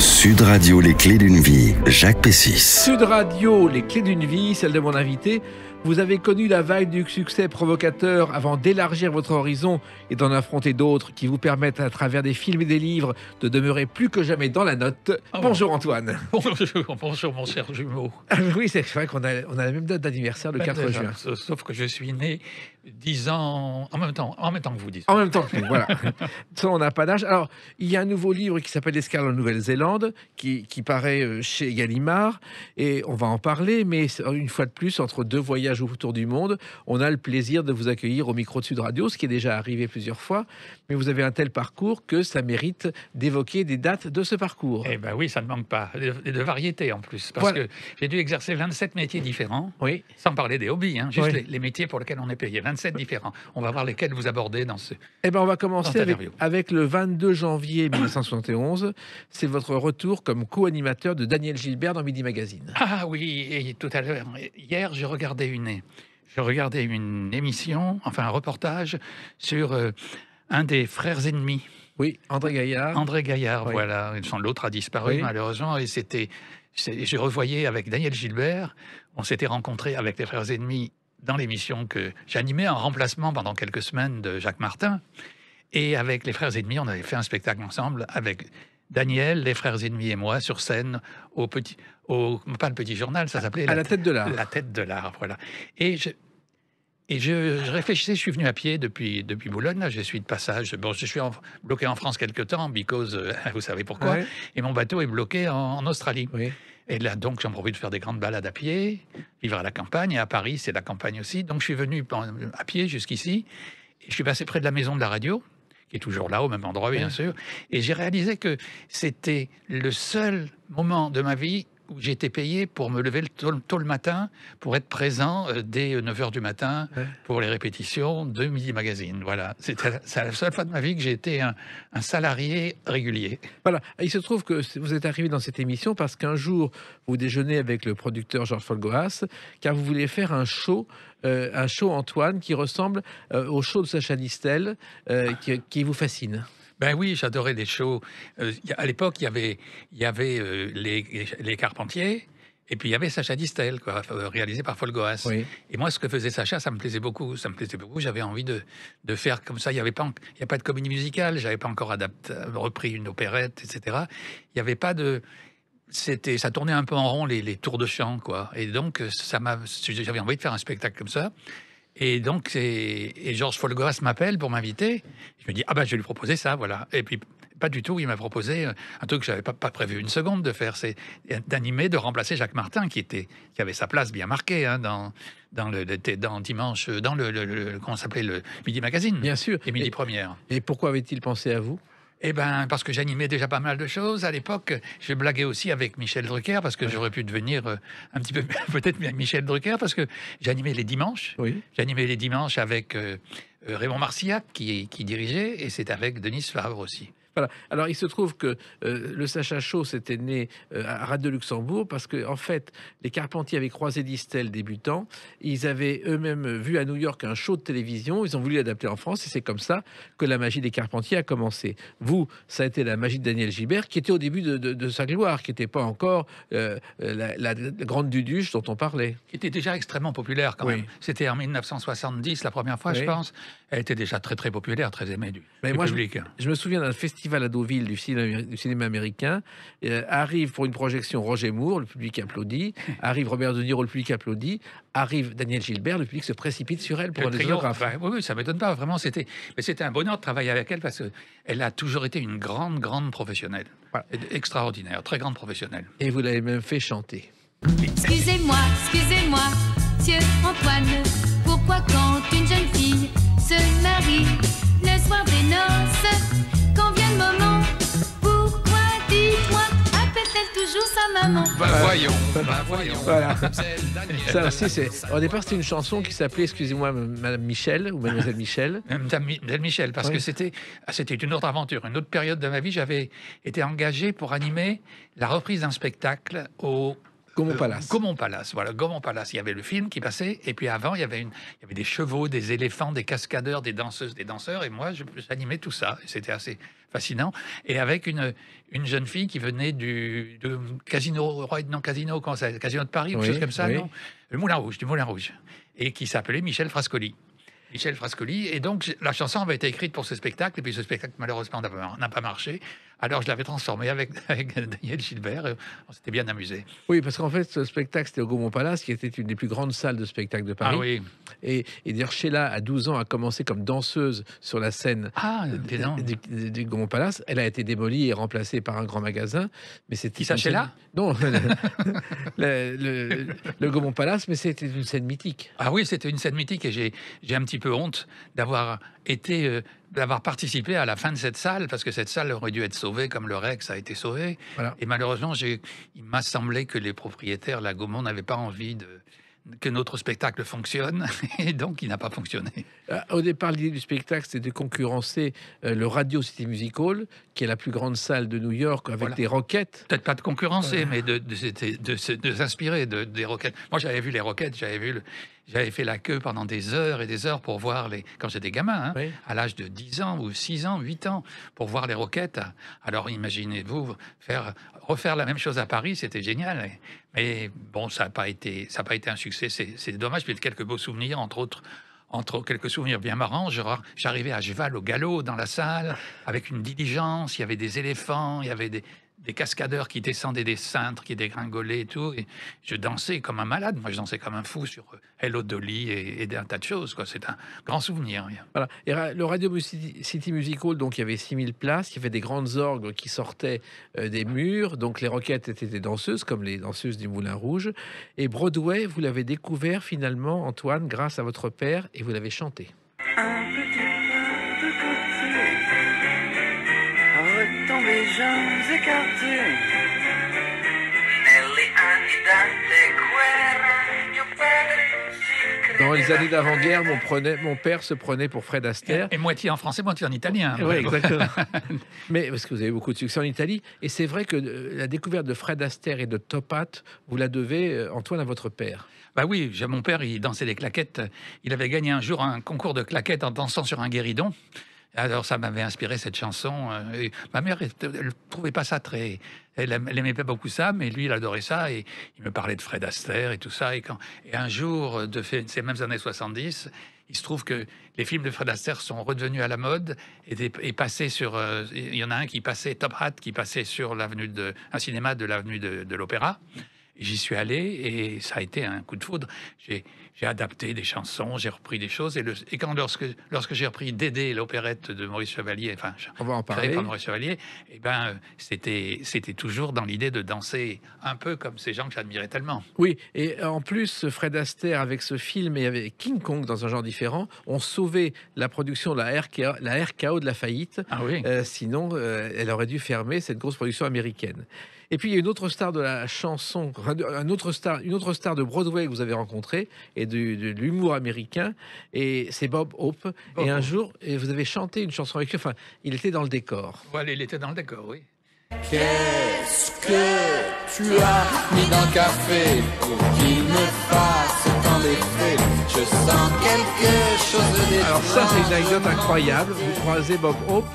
Sud Radio, les clés d'une vie, Jacques Pessis. Sud Radio, les clés d'une vie, celle de mon invité. Vous avez connu la vague du succès provocateur avant d'élargir votre horizon et d'en affronter d'autres qui vous permettent, à travers des films et des livres, de demeurer plus que jamais dans la note. Bonjour Antoine. Bonjour mon cher jumeau. Oui, c'est vrai qu'on a la même date d'anniversaire, le 4 juin. Sauf que je suis né 10 ans en même temps que vous, 10 ans. En même temps que nous, voilà. Ça, on n'a pas d'âge. Alors, il y a un nouveau livre qui s'appelle Escale en Nouvelle-Zélande, qui paraît chez Gallimard, et on va en parler, mais une fois de plus, entre deux voyages autour du monde, on a le plaisir de vous accueillir au micro de Sud Radio, ce qui est déjà arrivé plusieurs fois, mais vous avez un tel parcours que ça mérite d'évoquer des dates de ce parcours. Eh bien oui, ça ne manque pas, de variété en plus, parce Voilà. que j'ai dû exercer 27 métiers différents, Oui. sans parler des hobbies, hein, juste Oui. les métiers pour lesquels on est payé, 27 différents. On va voir lesquels vous abordez dans ce... Eh ben, on va commencer Dans cette avec le 22 janvier 1971. C'est votre retour comme co-animateur de Daniel Gilbert dans Midi Magazine. Ah oui, et tout à l'heure, hier, je regardais une émission, enfin un reportage sur un des frères ennemis. Oui, André Gaillard. André Gaillard, Oui. voilà. L'autre a disparu, Oui. malheureusement, et je revoyais avec Daniel Gilbert. On s'était rencontrés avec les frères ennemis dans l'émission que j'animais en remplacement pendant quelques semaines de Jacques Martin. Et avec les frères ennemis, on avait fait un spectacle ensemble avec Daniel, les frères ennemis et moi sur scène pas le Petit Journal, ça s'appelait À la tête de l'art. La tête de l'art, voilà. Et je réfléchissais, je suis venu à pied depuis Boulogne, là, je suis de passage. Bon, je suis bloqué en France quelque temps, because, vous savez pourquoi. Ouais. Et mon bateau est bloqué en Australie. Oui. Et là, donc, j'en profite de faire des grandes balades à pied, vivre à la campagne. Et à Paris, c'est la campagne aussi. Donc, je suis venu à pied jusqu'ici. Et je suis passé près de la maison de la radio, qui est toujours là, au même endroit, bien sûr. Et j'ai réalisé que c'était le seul moment de ma vie où j'ai été payé pour me lever tôt le matin, pour être présent dès 9h du matin pour les répétitions de Midi Magazine. Voilà, c'est la seule fois de ma vie que j'ai été un salarié régulier. Voilà. Il se trouve que vous êtes arrivé dans cette émission parce qu'un jour, vous déjeunez avec le producteur Georges Folgoas, car vous voulez faire un show Antoine, qui ressemble au show de Sacha Distel, qui vous fascine. Ben oui, j'adorais les shows. À l'époque, il y avait les Carpentiers, et puis il y avait Sacha Distel, quoi, réalisé par Folgoas. Oui. Et moi, ce que faisait Sacha, ça me plaisait beaucoup. J'avais envie de faire comme ça. Il n'y a pas de comédie musicale. J'avais pas encore repris une opérette, etc. Il n'y avait pas de... Ça tournait un peu en rond, les tours de chant, quoi. Et donc, j'avais envie de faire un spectacle comme ça. Et donc, Georges Folgoas m'appelle pour m'inviter. Je me dis, ah ben, je vais lui proposer ça, voilà. Et puis, pas du tout, il m'a proposé un truc que je n'avais pas prévu une seconde de faire, c'est d'animer, de remplacer Jacques Martin, qui avait sa place bien marquée hein, dans Dimanche, comment s'appelait, le Midi Magazine. Bien sûr. Et Midi Première. Et pourquoi avait-il pensé à vous ? Eh ben, parce que j'animais déjà pas mal de choses. À l'époque, je blaguais aussi avec Michel Drucker, parce que j'aurais pu devenir un petit peu peut-être Michel Drucker, parce que j'animais les dimanches. Oui. J'animais les dimanches avec Raymond Marcillac, qui dirigeait, et c'est avec Denise Favre aussi. Voilà. Alors, il se trouve que le Sacha Show s'était né à Radio Luxembourg parce que, en fait, les Carpentiers avaient croisé Distel débutant. Ils avaient eux-mêmes vu à New York un show de télévision. Ils ont voulu l'adapter en France et c'est comme ça que la magie des Carpentiers a commencé. Vous, ça a été la magie de Daniel Gilbert qui était au début de sa gloire, qui n'était pas encore la grande Duduche dont on parlait. Qui était déjà extrêmement populaire quand même. C'était en 1970, la première fois, je pense. Elle était déjà très, très populaire, très aimée du public. Je me souviens d'un festival à Deauville du cinéma américain. Arrive pour une projection Roger Moore, le public applaudit. Arrive Robert De Niro, le public applaudit. Arrive Daniel Gilbert, le public se précipite sur elle pour un autographe. Oui, ça m'étonne pas. Vraiment, c'était un bonheur de travailler avec elle parce qu'elle a toujours été une grande, grande professionnelle. Voilà. Extraordinaire, très grande professionnelle. Et vous l'avez même fait chanter. Excusez-moi, monsieur Antoine, pourquoi quand une jeune fille se marie le soir des noces, quand vient le moment, pourquoi, dites-moi, appelle-t-elle toujours sa maman? Voyons. Voilà. Ça aussi, au départ, c'était une chanson qui s'appelait, excusez-moi, Madame Michel ou Mademoiselle Michel. Mademoiselle Michel, parce que c'était une autre aventure, une autre période de ma vie. J'avais été engagé pour animer la reprise d'un spectacle au Gaumont Palace. Gaumont Palace, voilà, Gaumont Palace. Il y avait le film qui passait, et puis avant, il y avait des chevaux, des éléphants, des cascadeurs, des danseuses, des danseurs, et moi, j'animais tout ça. C'était assez fascinant. Et avec une jeune fille qui venait de Casino Casino de Paris, ou Oui, quelque chose comme ça, oui. non? Du Moulin Rouge, et qui s'appelait Michel Frascoli. Et donc la chanson avait été écrite pour ce spectacle, et puis ce spectacle malheureusement n'a pas marché. Alors je l'avais transformé avec Daniel Gilbert, et on s'était bien amusé. Oui, parce qu'en fait, ce spectacle, c'était au Gaumont Palace, qui était une des plus grandes salles de spectacle de Paris. Ah oui. Et d'ailleurs, Sheila, à 12 ans, a commencé comme danseuse sur la scène Dis donc. du Gaumont Palace. Elle a été démolie et remplacée par un grand magasin. Mais c'était Qui ça, une Sheila scène- Non, le Gaumont Palace, mais c'était une scène mythique. Ah oui, c'était une scène mythique, et j'ai un petit peu honte d'avoir participé à la fin de cette salle, parce que cette salle aurait dû être sauvée comme le Rex a été sauvé. Voilà. Et malheureusement, il m'a semblé que les propriétaires, la Gaumont, n'avaient pas envie que notre spectacle fonctionne, et donc il n'a pas fonctionné. Au départ, l'idée du spectacle, c'était de concurrencer le Radio City Music Hall, qui est la plus grande salle de New York, avec Voilà. des Rockets. Peut-être pas de concurrencer, mais de s'inspirer des Rockets. Moi, j'avais vu les Rockets, j'avais fait la queue pendant des heures et des heures pour voir quand j'étais gamin, hein, Oui. à l'âge de 10 ans ou 6 ans, 8 ans, pour voir les Rockets. Alors imaginez-vous refaire la même chose à Paris, c'était génial. Mais bon, ça n'a pas été un succès. C'est dommage. Puis quelques beaux souvenirs, entre autres quelques souvenirs bien marrants. J'arrivais à cheval au galop dans la salle avec une diligence. Il y avait des éléphants, il y avait des cascadeurs qui descendaient des cintres, qui dégringolaient et tout. Et je dansais comme un malade. Moi, je dansais comme un fou sur Hello Dolly et un tas de choses, quoi. C'est un grand souvenir. Voilà. Et le Radio City Music Hall, donc il y avait 6000 places, il y avait des grandes orgues qui sortaient des murs, donc les Rockets étaient des danseuses, comme les danseuses du Moulin Rouge. Et Broadway, vous l'avez découvert finalement, Antoine, grâce à votre père, et vous l'avez chanté. Un petit pas de côté, retomber jambes écartées. Negli anni d'ante guerra, mio padre si Dans les credeva années d'avant-guerre, mon père se prenait pour Fred Astaire. Et moitié en français, moitié en italien. Oui, exactement. Mais parce que vous avez beaucoup de succès en Italie. Et c'est vrai que la découverte de Fred Astaire et de Top Hat, vous la devez, Antoine, à votre père. Bah oui, mon père, il dansait des claquettes. Il avait gagné un jour un concours de claquettes en dansant sur un guéridon. Alors ça m'avait inspiré cette chanson. Et ma mère, elle ne trouvait pas ça très... Elle aimait pas beaucoup ça, mais lui, il adorait ça. Et il me parlait de Fred Astaire et tout ça. Et un jour, de ces mêmes années 70, il se trouve que les films de Fred Astaire sont redevenus à la mode et passaient sur... il y en a un qui passait, Top Hat, qui passait sur un cinéma de l'avenue de l'Opéra. J'y suis allé et ça a été un coup de foudre. J'ai adapté des chansons, j'ai repris des choses. Et lorsque j'ai repris Dédé, l'opérette de Maurice Chevalier, enfin, On va en créée parler. par Maurice Chevalier, et c'était toujours dans l'idée de danser un peu comme ces gens que j'admirais tellement. Oui, et en plus, Fred Astaire, avec ce film et avec King Kong, dans un genre différent, ont sauvé la production de la RKO de la faillite. Ah oui. Sinon, elle aurait dû fermer, cette grosse production américaine. Et puis, il y a une autre star de la chanson, une autre star de Broadway que vous avez rencontrée, et de l'humour américain, et c'est Bob Hope. Bob et un Hope. jour, vous avez chanté une chanson avec lui, enfin, il était dans le décor. Voilà, il était dans le décor, oui. Qu'est-ce que tu as mis dans le café pour qu'il me fasse tant d'effet? Je sens quelque chose d'étrange. Alors ça, c'est une anecdote incroyable. Vous croisez Bob Hope,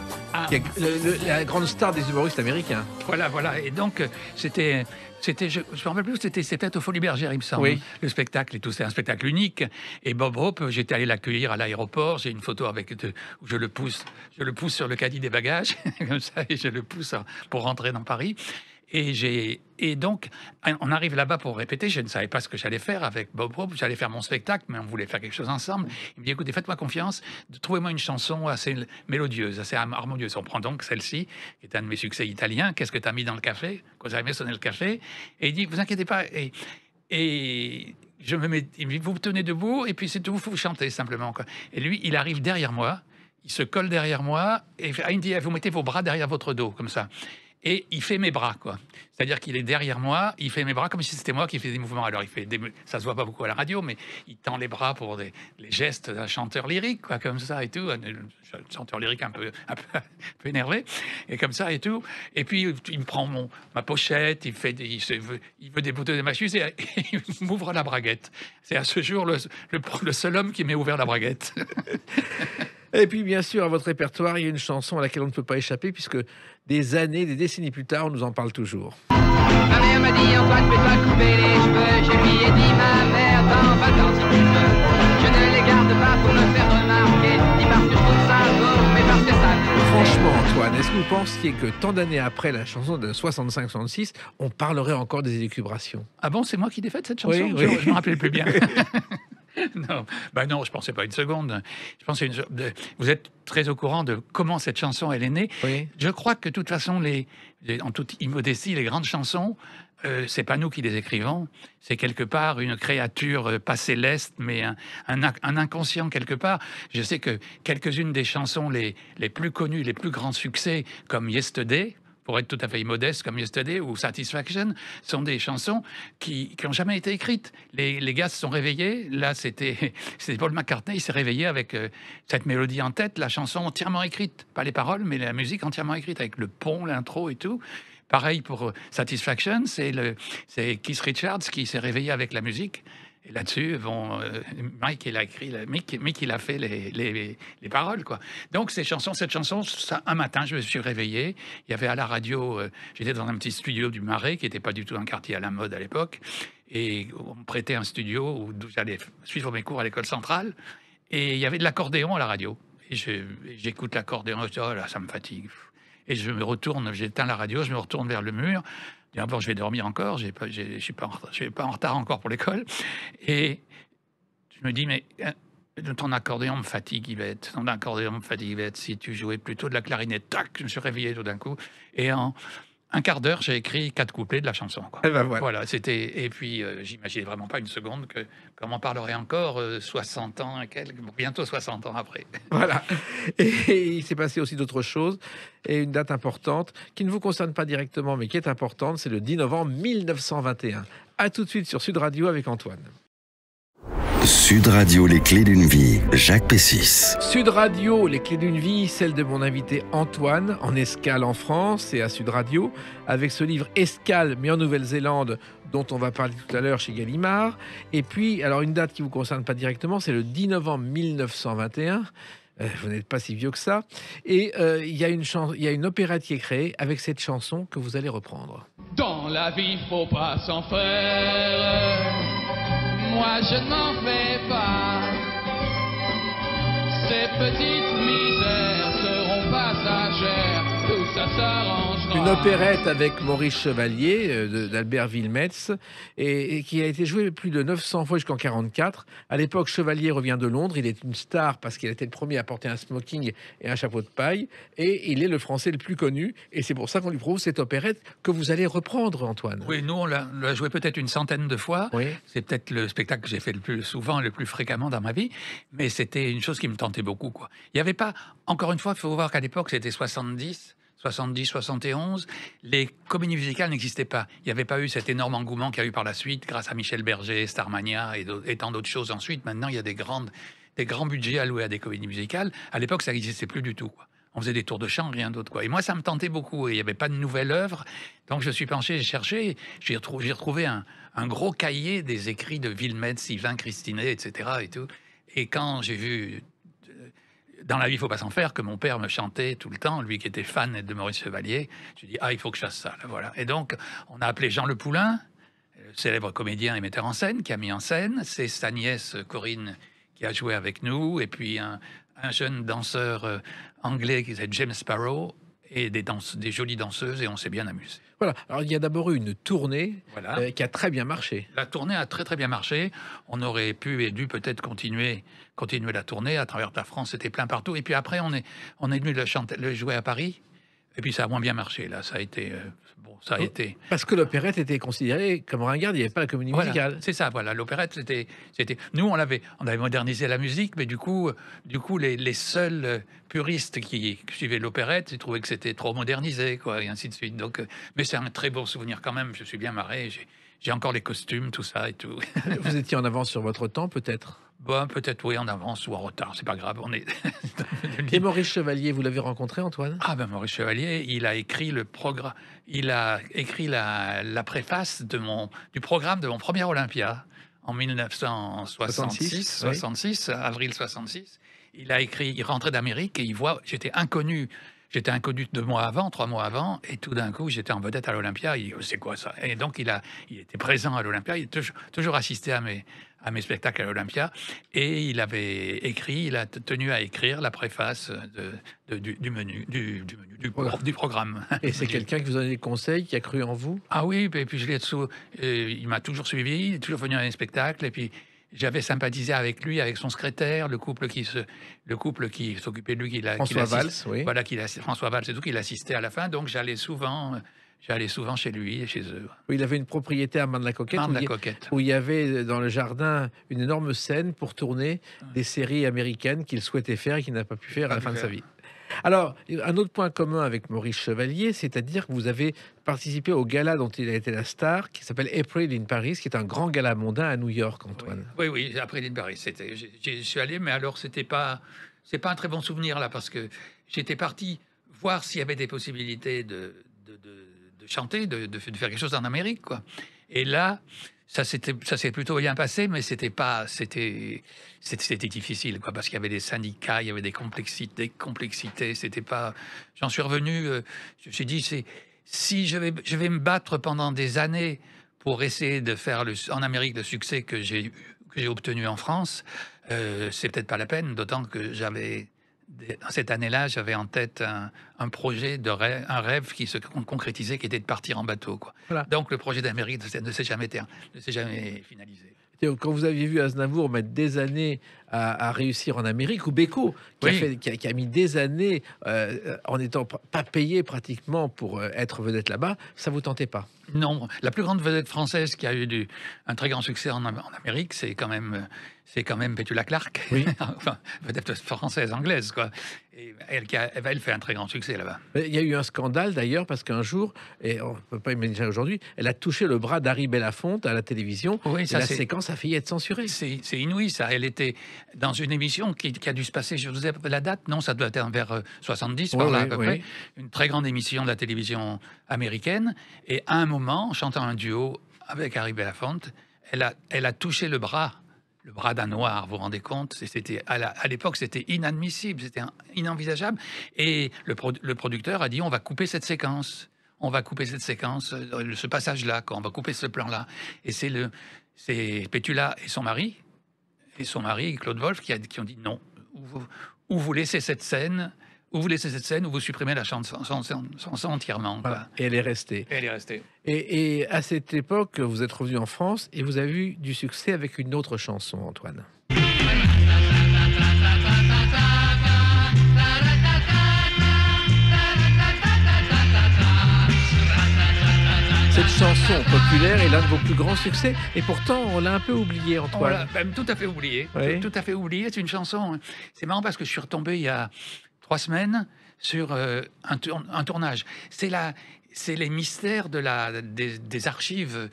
qui est la grande star des humoristes américains. Voilà. Et donc, je me rappelle plus, c'était au Folies Bergère, il me semble. Oui. Le spectacle et tout, c'est un spectacle unique. Et Bob Hope, j'étais allé l'accueillir à l'aéroport. J'ai une photo où je le pousse sur le caddie des bagages, comme ça, et je le pousse pour rentrer dans Paris. Et donc, on arrive là-bas pour répéter. Je ne savais pas ce que j'allais faire avec Bob Hope. J'allais faire mon spectacle, mais on voulait faire quelque chose ensemble. Il me dit, écoutez, faites-moi confiance, trouvez-moi une chanson assez mélodieuse, assez harmonieuse. On prend donc celle-ci, qui est un de mes succès italiens. Qu'est-ce que tu as mis dans le café? Quand j'avais sonné le café. Et il dit, vous inquiétez pas. Et je me mets, il me dit, vous vous tenez debout, et puis c'est tout, vous chantez simplement, quoi. Et lui, il arrive derrière moi, il se colle derrière moi, et il me dit, vous mettez vos bras derrière votre dos, comme ça. et il fait mes bras, quoi. C'est-à-dire qu'il est derrière moi, il fait mes bras comme si c'était moi qui faisais des mouvements. Alors, ça se voit pas beaucoup à la radio, mais il tend les bras pour les gestes d'un chanteur lyrique, quoi, comme ça et tout. Un chanteur lyrique un peu énervé, et comme ça et tout. Et puis, il me prend ma pochette, il veut déboutonner ma chemise et il m'ouvre la braguette. C'est à ce jour le seul homme qui m'ait ouvert la braguette. Et puis, bien sûr, à votre répertoire, il y a une chanson à laquelle on ne peut pas échapper, puisque des années, des décennies plus tard, on nous en parle toujours. Ma mère m'a dit, Antoine, fais-toi couper les cheveux. Je lui ai dit, ma mère, t'en vas dans si tu veux. Je ne les garde pas pour me faire remarquer, ni parce que je trouve ça beau, mais parce que ça me fait. Franchement, Antoine, est-ce que vous pensiez que tant d'années après la chanson de 65-66, on parlerait encore des élucubrations? Ah bon, c'est moi qui défaite cette chanson? Oui, oui. Je me rappelais plus bien. Non, non, je pensais pas une seconde. Je pensais vous êtes très au courant de comment cette chanson elle est née. Oui. Je crois que de toute façon, en toute immodestie, les grandes chansons, c'est pas nous qui les écrivons. C'est quelque part une créature pas céleste, mais un inconscient quelque part. Je sais que quelques-unes des chansons les plus connues, les plus grands succès, comme Yesterday, pour être tout à fait immodeste, comme Yesterday ou Satisfaction, sont des chansons qui n'ont jamais été écrites. Les gars se sont réveillés. Là, c'était Paul McCartney. Il s'est réveillé avec cette mélodie en tête, la chanson entièrement écrite. Pas les paroles, mais la musique entièrement écrite, avec le pont, l'intro et tout. Pareil pour Satisfaction, c'est Keith Richards qui s'est réveillé avec la musique. Et là-dessus, Mick, il a écrit, Mick, il a fait les paroles, quoi. Donc, cette chanson, un matin, je me suis réveillé. Il y avait à la radio, j'étais dans un petit studio du Marais, qui n'était pas du tout un quartier à la mode à l'époque. Et on me prêtait un studio où j'allais suivre mes cours à l'école centrale. Et il y avait de l'accordéon à la radio. Et j'écoute l'accordéon, je dis, oh là, ça me fatigue. Et je me retourne, j'éteins la radio, je me retourne vers le mur. D'abord, je vais dormir encore, je suis pas en retard encore pour l'école. Et je me dis, mais ton accordéon me fatigue, Yvette. Ton accordéon me fatigue, Yvette. Si tu jouais plutôt de la clarinette, tac, je me suis réveillé tout d'un coup. Et en un quart d'heure, j'ai écrit 4 couplets de la chanson, quoi. Et ben voilà. Voilà, c'était. Et puis, j'imaginais vraiment pas une seconde qu'on m'en parlerait encore 60 ans et quelques, bientôt 60 ans après. Voilà. Et il s'est passé aussi d'autres choses. Et une date importante qui ne vous concerne pas directement, mais qui est importante, c'est le 10 novembre 1921. À tout de suite sur Sud Radio avec Antoine. Sud Radio, les clés d'une vie, Jacques Pessis. Sud Radio, les clés d'une vie, celle de mon invité Antoine, en escale en France et à Sud Radio, avec ce livre Escale, mais en Nouvelle-Zélande, dont on va parler tout à l'heure chez Gallimard. Et puis, alors une date qui ne vous concerne pas directement, c'est le 10 novembre 1921. Vous n'êtes pas si vieux que ça. Et il y a une opérette qui est créée avec cette chanson que vous allez reprendre. Dans la vie, faut pas s'en faire. Moi, je n'en fais pas. Ces petites misères seront passagères. Tout ça s'arrangera. Une opérette avec Maurice Chevalier d'Albert Wilmetz et qui a été jouée plus de 900 fois jusqu'en 1944. À l'époque, Chevalier revient de Londres. Il est une star parce qu'il a été le premier à porter un smoking et un chapeau de paille. Et il est le Français le plus connu. Et c'est pour ça qu'on lui propose cette opérette que vous allez reprendre, Antoine. Oui, nous, on l'a joué peut-être une centaine de fois. Oui. C'est peut-être le spectacle que j'ai fait le plus souvent, le plus fréquemment dans ma vie. Mais c'était une chose qui me tentait beaucoup, quoi. Il n'y avait pas, encore une fois, il faut voir qu'à l'époque, c'était 70, 71, les comédies musicales n'existaient pas. Il n'y avait pas eu cet énorme engouement qu'il y a eu par la suite, grâce à Michel Berger, Starmania et tant d'autres choses ensuite. Maintenant, il y a des grands budgets alloués à des comédies musicales. À l'époque, ça n'existait plus du tout, quoi. On faisait des tours de chant, rien d'autre, quoi. Et moi, ça me tentait beaucoup. Et il n'y avait pas de nouvelle œuvre. Donc, je suis penché, j'ai cherché. J'ai retrouvé un gros cahier des écrits de Wilmetz, Sylvain Christinet, etc. Et tout. Et quand j'ai vu... Dans la vie, il ne faut pas s'en faire, que mon père me chantait tout le temps, lui qui était fan de Maurice Chevalier. J'ai dit, il faut que je fasse ça. Là, voilà. Et donc, on a appelé Jean Le Poulain, célèbre comédien et metteur en scène, qui a mis en scène. C'est sa nièce Corinne qui a joué avec nous. Et puis, un jeune danseur anglais qui s'appelle James Sparrow. Et des jolies danseuses. Et on s'est bien amusé. Voilà. Alors, il y a d'abord eu une tournée voilà. Qui a très bien marché. La tournée a très, très bien marché. On aurait pu et dû peut-être continuer la tournée à travers la France. C'était plein partout. Et puis après, on est venu le jouer à Paris. Et puis ça a moins bien marché, là. Ça a été... ça a été... Parce que l'opérette était considérée comme ringarde, il n'y avait pas la comédie Voilà, musicale. c'est ça, voilà. L'opérette, c'était... Nous, on avait modernisé la musique, mais du coup les seuls puristes qui suivaient l'opérette, ils trouvaient que c'était trop modernisé, quoi, et ainsi de suite. Donc, mais c'est un très beau souvenir quand même. Je suis bien marré. J'ai encore les costumes, tout ça et tout. Vous étiez en avance sur votre temps, peut-être. Bon, peut-être oui, en avance ou en retard, c'est pas grave. On est. Et Maurice Chevalier, vous l'avez rencontré, Antoine? Ah ben Maurice Chevalier, il a écrit le programme, il a écrit la préface du programme de mon premier Olympia en 1966, avril 66. Il a écrit, il rentrait d'Amérique et il voit, j'étais inconnu 2 mois avant, 3 mois avant, et tout d'un coup, j'étais en vedette à l'Olympia. Il dit, c'est quoi ça? Et donc, il était présent à l'Olympia. Il a toujours assisté à mes spectacles à l'Olympia. Et il a tenu à écrire la préface du programme. Et c'est quelqu'un qui vous a donné des conseils, qui a cru en vous? Ah oui, et puis il m'a toujours suivi, il est toujours venu à mes spectacles, et puis j'avais sympathisé avec lui, avec son secrétaire, le couple qui s'occupait de lui, François Valls, oui. Voilà, François Valls, c'est tout, qu'il assistait à la fin. Donc j'allais souvent chez lui et chez eux. Oui, il avait une propriété à Marne-la-Coquette, où il y avait dans le jardin une énorme scène pour tourner des séries américaines qu'il souhaitait faire et qu'il n'a pas pu faire à la fin de sa vie. Alors, un autre point commun avec Maurice Chevalier, c'est-à-dire que vous avez participé au gala dont il a été la star, qui s'appelle April in Paris, qui est un grand gala mondain à New York, Antoine. Oui, April in Paris. Je suis allé, mais alors c'est pas un très bon souvenir là, parce que j'étais parti voir s'il y avait des possibilités de chanter, de faire quelque chose en Amérique, quoi. Et là, ça s'est plutôt bien passé, mais c'était difficile, quoi, parce qu'il y avait des syndicats, il y avait des complexités. C'était pas. J'en suis revenu. Je me suis dit, si je vais me battre pendant des années pour essayer de faire en Amérique le succès que j'ai obtenu en France, c'est peut-être pas la peine. D'autant que cette année-là, j'avais en tête un projet un rêve qui se concrétisait, qui était de partir en bateau, quoi. Voilà. Donc le projet d'Amérique ne s'est jamais finalisé. Quand vous aviez vu Aznavour mettre des années à réussir en Amérique, ou Beko, qui a mis des années en n'étant pas payé pratiquement pour être vedette là-bas, ça vous tentait pas? Non, la plus grande vedette française qui a eu un très grand succès en Amérique, c'est quand même Petula Clark, oui. Enfin, vedette française, anglaise, quoi. Et elle fait un très grand succès là-bas. Il y a eu un scandale d'ailleurs, parce qu'un jour, et on ne peut pas imaginer aujourd'hui, elle a touché le bras d'Harry Belafonte à la télévision. Oui, la séquence a failli être censurée. C'est inouï, ça. Elle était dans une émission qui a dû se passer, je vous ai la date, non, ça doit être vers 70, par là à peu près. Une très grande émission de la télévision américaine. Et à un moment, en chantant un duo avec Harry Belafonte, elle a touché le bras d'un noir, vous vous rendez compte? À l'époque, c'était inadmissible, c'était inenvisageable. Et le producteur a dit, on va couper cette séquence. Ce passage-là, on va couper ce plan-là. Et c'est Petula et son mari, Claude Wolff, qui ont dit non. Ou vous laissez cette scène, ou vous supprimez la chanson entièrement. Voilà. Et elle est restée. Et à cette époque, vous êtes revenu en France et vous avez eu du succès avec une autre chanson, Antoine. Cette chanson populaire est l'un de vos plus grands succès, et pourtant on l'a un peu oublié, Antoine. Voilà, même tout à fait oublié. Oui. Tout à fait oublié. C'est une chanson. C'est marrant parce que je suis retombé il y a 3 semaines sur un tournage. C'est les mystères des archives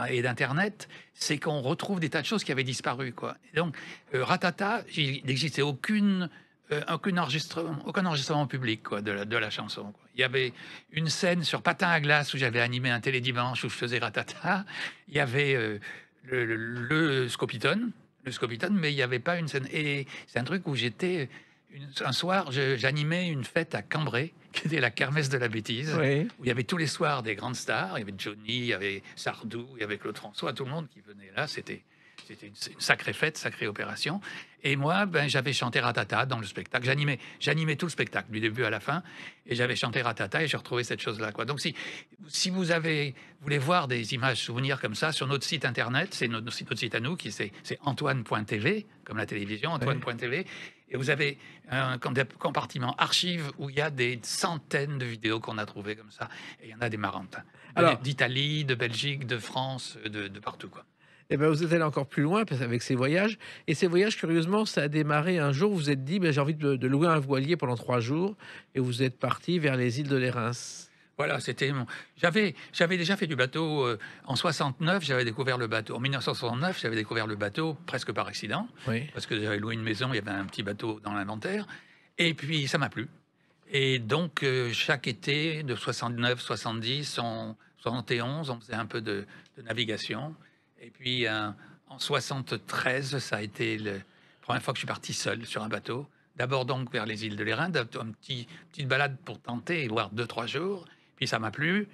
et d'Internet, c'est qu'on retrouve des tas de choses qui avaient disparu, quoi. Et donc, Ratata, il n'existait aucun enregistrement public, quoi, de la chanson, quoi. Il y avait une scène sur Patin à glace où j'avais animé un télédimanche où je faisais Ratata. Il y avait le Scopitone, mais il n'y avait pas une scène. Et c'est un truc où j'étais... Un soir, j'animais une fête à Cambrai, qui était la kermesse de la bêtise, oui. Où il y avait tous les soirs des grandes stars. Il y avait Johnny, il y avait Sardou, il y avait Claude François, tout le monde qui venait là. C'était une sacrée fête, sacrée opération. Et moi, j'avais chanté Ratata dans le spectacle. J'animais tout le spectacle, du début à la fin. Et j'avais chanté Ratata et j'ai retrouvé cette chose-là, quoi. Donc, si vous voulez voir des images souvenirs comme ça sur notre site internet, c'est notre site à nous, c'est antoine.tv, comme la télévision, antoine.tv. Et vous avez un compartiment archives où il y a des centaines de vidéos qu'on a trouvées comme ça. Et il y en a des marrantes. Alors- D'Italie, de Belgique, de France, de partout, quoi. Eh ben, vous êtes allé encore plus loin avec ces voyages. Et ces voyages, curieusement, ça a démarré un jour. Vous vous êtes dit, ben, j'ai envie de louer un voilier pendant 3 jours. Et vous êtes parti vers les îles de l'Érins. Voilà, c'était mon... J'avais déjà fait du bateau en 69, j'avais découvert le bateau. En 1969, j'avais découvert le bateau presque par accident, Oui. parce que j'avais loué une maison, il y avait un petit bateau dans l'inventaire. Et puis, ça m'a plu. Et donc, chaque été de 69, 70, 71, on faisait un peu de navigation. Et puis, en 73, ça a été la première fois que je suis parti seul sur un bateau. D'abord donc vers les îles de l'Érins, une petite balade pour tenter et voir 2-3 jours. Puis ça m'a plu.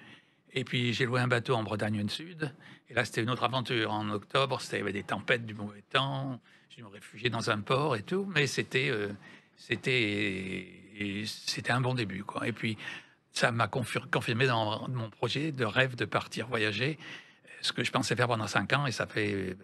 Et puis j'ai loué un bateau en Bretagne du Sud. Et là, c'était une autre aventure. En octobre, il y avait des tempêtes, du mauvais temps. Je me réfugiais dans un port et tout. Mais c'était un bon début, quoi. Et puis, ça m'a confirmé dans mon projet de rêve de partir voyager. Ce que je pensais faire pendant 5 ans. Et ça fait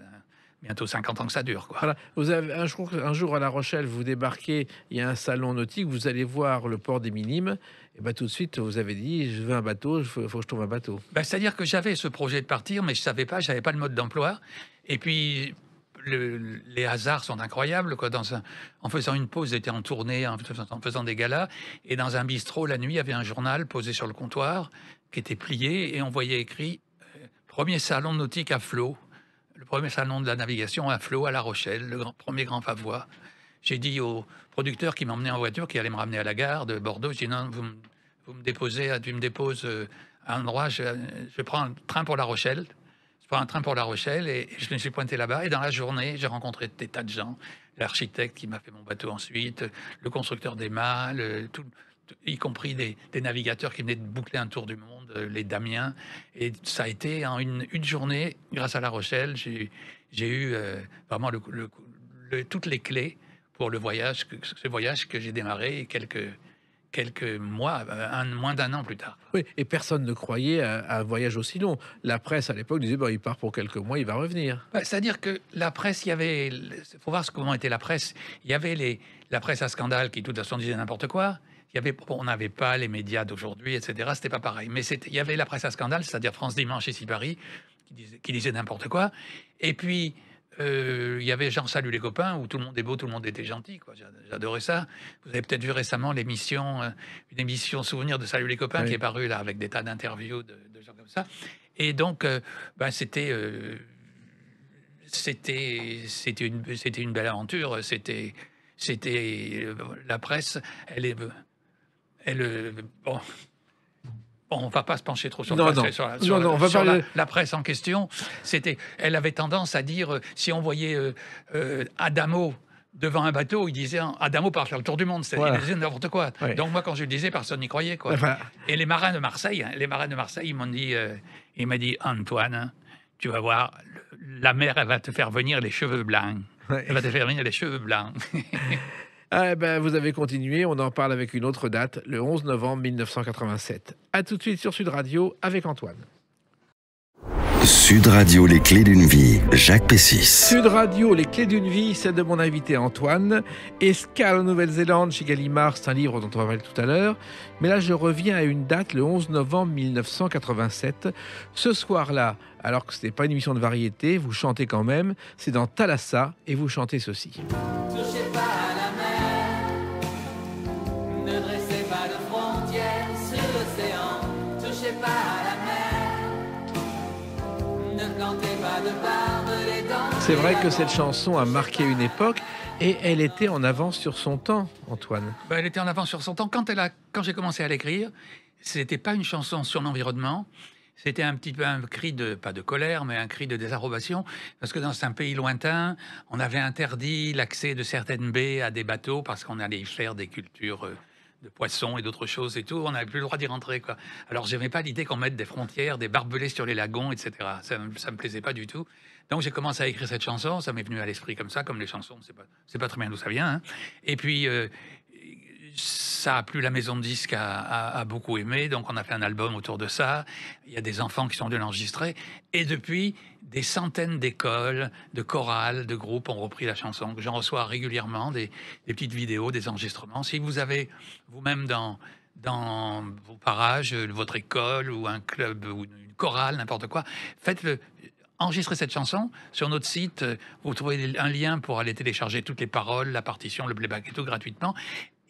bientôt 50 ans que ça dure, quoi. Voilà. Vous avez un jour à La Rochelle, vous débarquez, il y a un salon nautique, vous allez voir le port des Minimes. Et ben tout de suite, vous avez dit, je veux un bateau, il faut que je trouve un bateau. Ben, c'est-à-dire que j'avais ce projet de partir, mais je savais pas, j'avais pas le mode d'emploi. Et puis, les hasards sont incroyables, quoi. En faisant une pause, j'étais en tournée, en faisant des galas, et dans un bistrot, la nuit, il y avait un journal posé sur le comptoir qui était plié, et on voyait écrit premier salon nautique à flot, le premier salon de la navigation à flot à La Rochelle, le premier grand pavois. J'ai dit au producteur qui m'emmenait en voiture, qui allait me ramener à la gare de Bordeaux, je dis non, tu me déposes à un endroit, je prends un train pour La Rochelle. Je prends un train pour La Rochelle et je me suis pointé là-bas. Et dans la journée, j'ai rencontré des tas de gens. L'architecte qui m'a fait mon bateau ensuite, le constructeur des mâts, y compris des navigateurs qui venaient de boucler un tour du monde, les Damiens. Et ça a été en une journée, grâce à La Rochelle, j'ai eu vraiment toutes les clés pour ce voyage que j'ai démarré quelques mois, moins d'un an plus tard. Oui, et personne ne croyait à un voyage aussi long. La presse, à l'époque, disait, il part pour quelques mois, il va revenir. C'est-à-dire que la presse, il faut voir comment était la presse. Il y avait la presse à scandale qui, de toute façon, disait n'importe quoi. On n'avait pas les médias d'aujourd'hui, etc. C'était pas pareil. Mais il y avait la presse à scandale, c'est-à-dire France Dimanche ici Paris, qui disait n'importe quoi. Et puis, il y avait Jean Salut les copains, où tout le monde est beau, tout le monde était gentil, quoi. J'adorais ça. Vous avez peut-être vu récemment une émission Souvenir de Salut les copains, Oui. qui est parue là, avec des tas d'interviews de gens comme ça. Et donc, c'était une belle aventure. C'était la presse. Bon, on va pas se pencher trop sur Non, la non. presse, On va parler- la presse en question. Elle avait tendance à dire, si on voyait Adamo devant un bateau, il disait Adamo part faire le tour du monde, c'est-à-dire Voilà. il disait n'importe quoi. Ouais. Donc moi, quand je le disais, personne n'y croyait, quoi. Enfin, Et les marins de Marseille, ils m'ont dit, Antoine, tu vas voir, la mer, elle va te faire venir les cheveux blancs. ouais. Elle va te faire venir les cheveux blancs. Ah, vous avez continué, on en parle avec une autre date, le 11 novembre 1987. À tout de suite sur Sud Radio avec Antoine. Sud Radio, les clés d'une vie. Jacques Pessis. Sud Radio, les clés d'une vie, celle de mon invité Antoine. Escale en Nouvelle-Zélande chez Gallimard, c'est un livre dont on va parler tout à l'heure. Mais là, je reviens à une date, le 11 novembre 1987. Ce soir-là, alors que ce n'est pas une émission de variété, vous chantez quand même. C'est dans Thalassa et vous chantez ceci. Touchez pas à la mer, ne dressez pas de frontières sur l'océan. Touchez pas à la mer, ne plantez pas de barbelés dans C'est vrai que cette chanson a marqué une époque et elle était en avance sur son temps, Antoine. Elle était en avance sur son temps. Quand j'ai commencé à l'écrire, c'était pas une chanson sur l'environnement. C'était un petit peu un cri pas de colère, mais un cri de désapprobation. Parce que dans un pays lointain, on avait interdit l'accès de certaines baies à des bateaux parce qu'on allait y faire des cultures de poissons et d'autres choses et tout. On n'avait plus le droit d'y rentrer, quoi. Alors, j'aimais pas l'idée qu'on mette des frontières, des barbelés sur les lagons, etc. Ça me plaisait pas du tout. Donc, j'ai commencé à écrire cette chanson. Ça m'est venu à l'esprit comme ça, comme les chansons. C'est pas très bien d'où ça vient, hein. Et puis, Ça a plu, la maison de disques a beaucoup aimé, donc on a fait un album autour de ça. Il y a des enfants qui sont venus l'enregistrer. Et depuis, des centaines d'écoles, de chorales, de groupes ont repris la chanson. J'en reçois régulièrement des petites vidéos, des enregistrements. Si vous avez vous-même dans vos parages, votre école ou un club ou une chorale, n'importe quoi, faites-le. Enregistrez cette chanson sur notre site. Vous trouvez un lien pour aller télécharger toutes les paroles, la partition, le playback et tout gratuitement.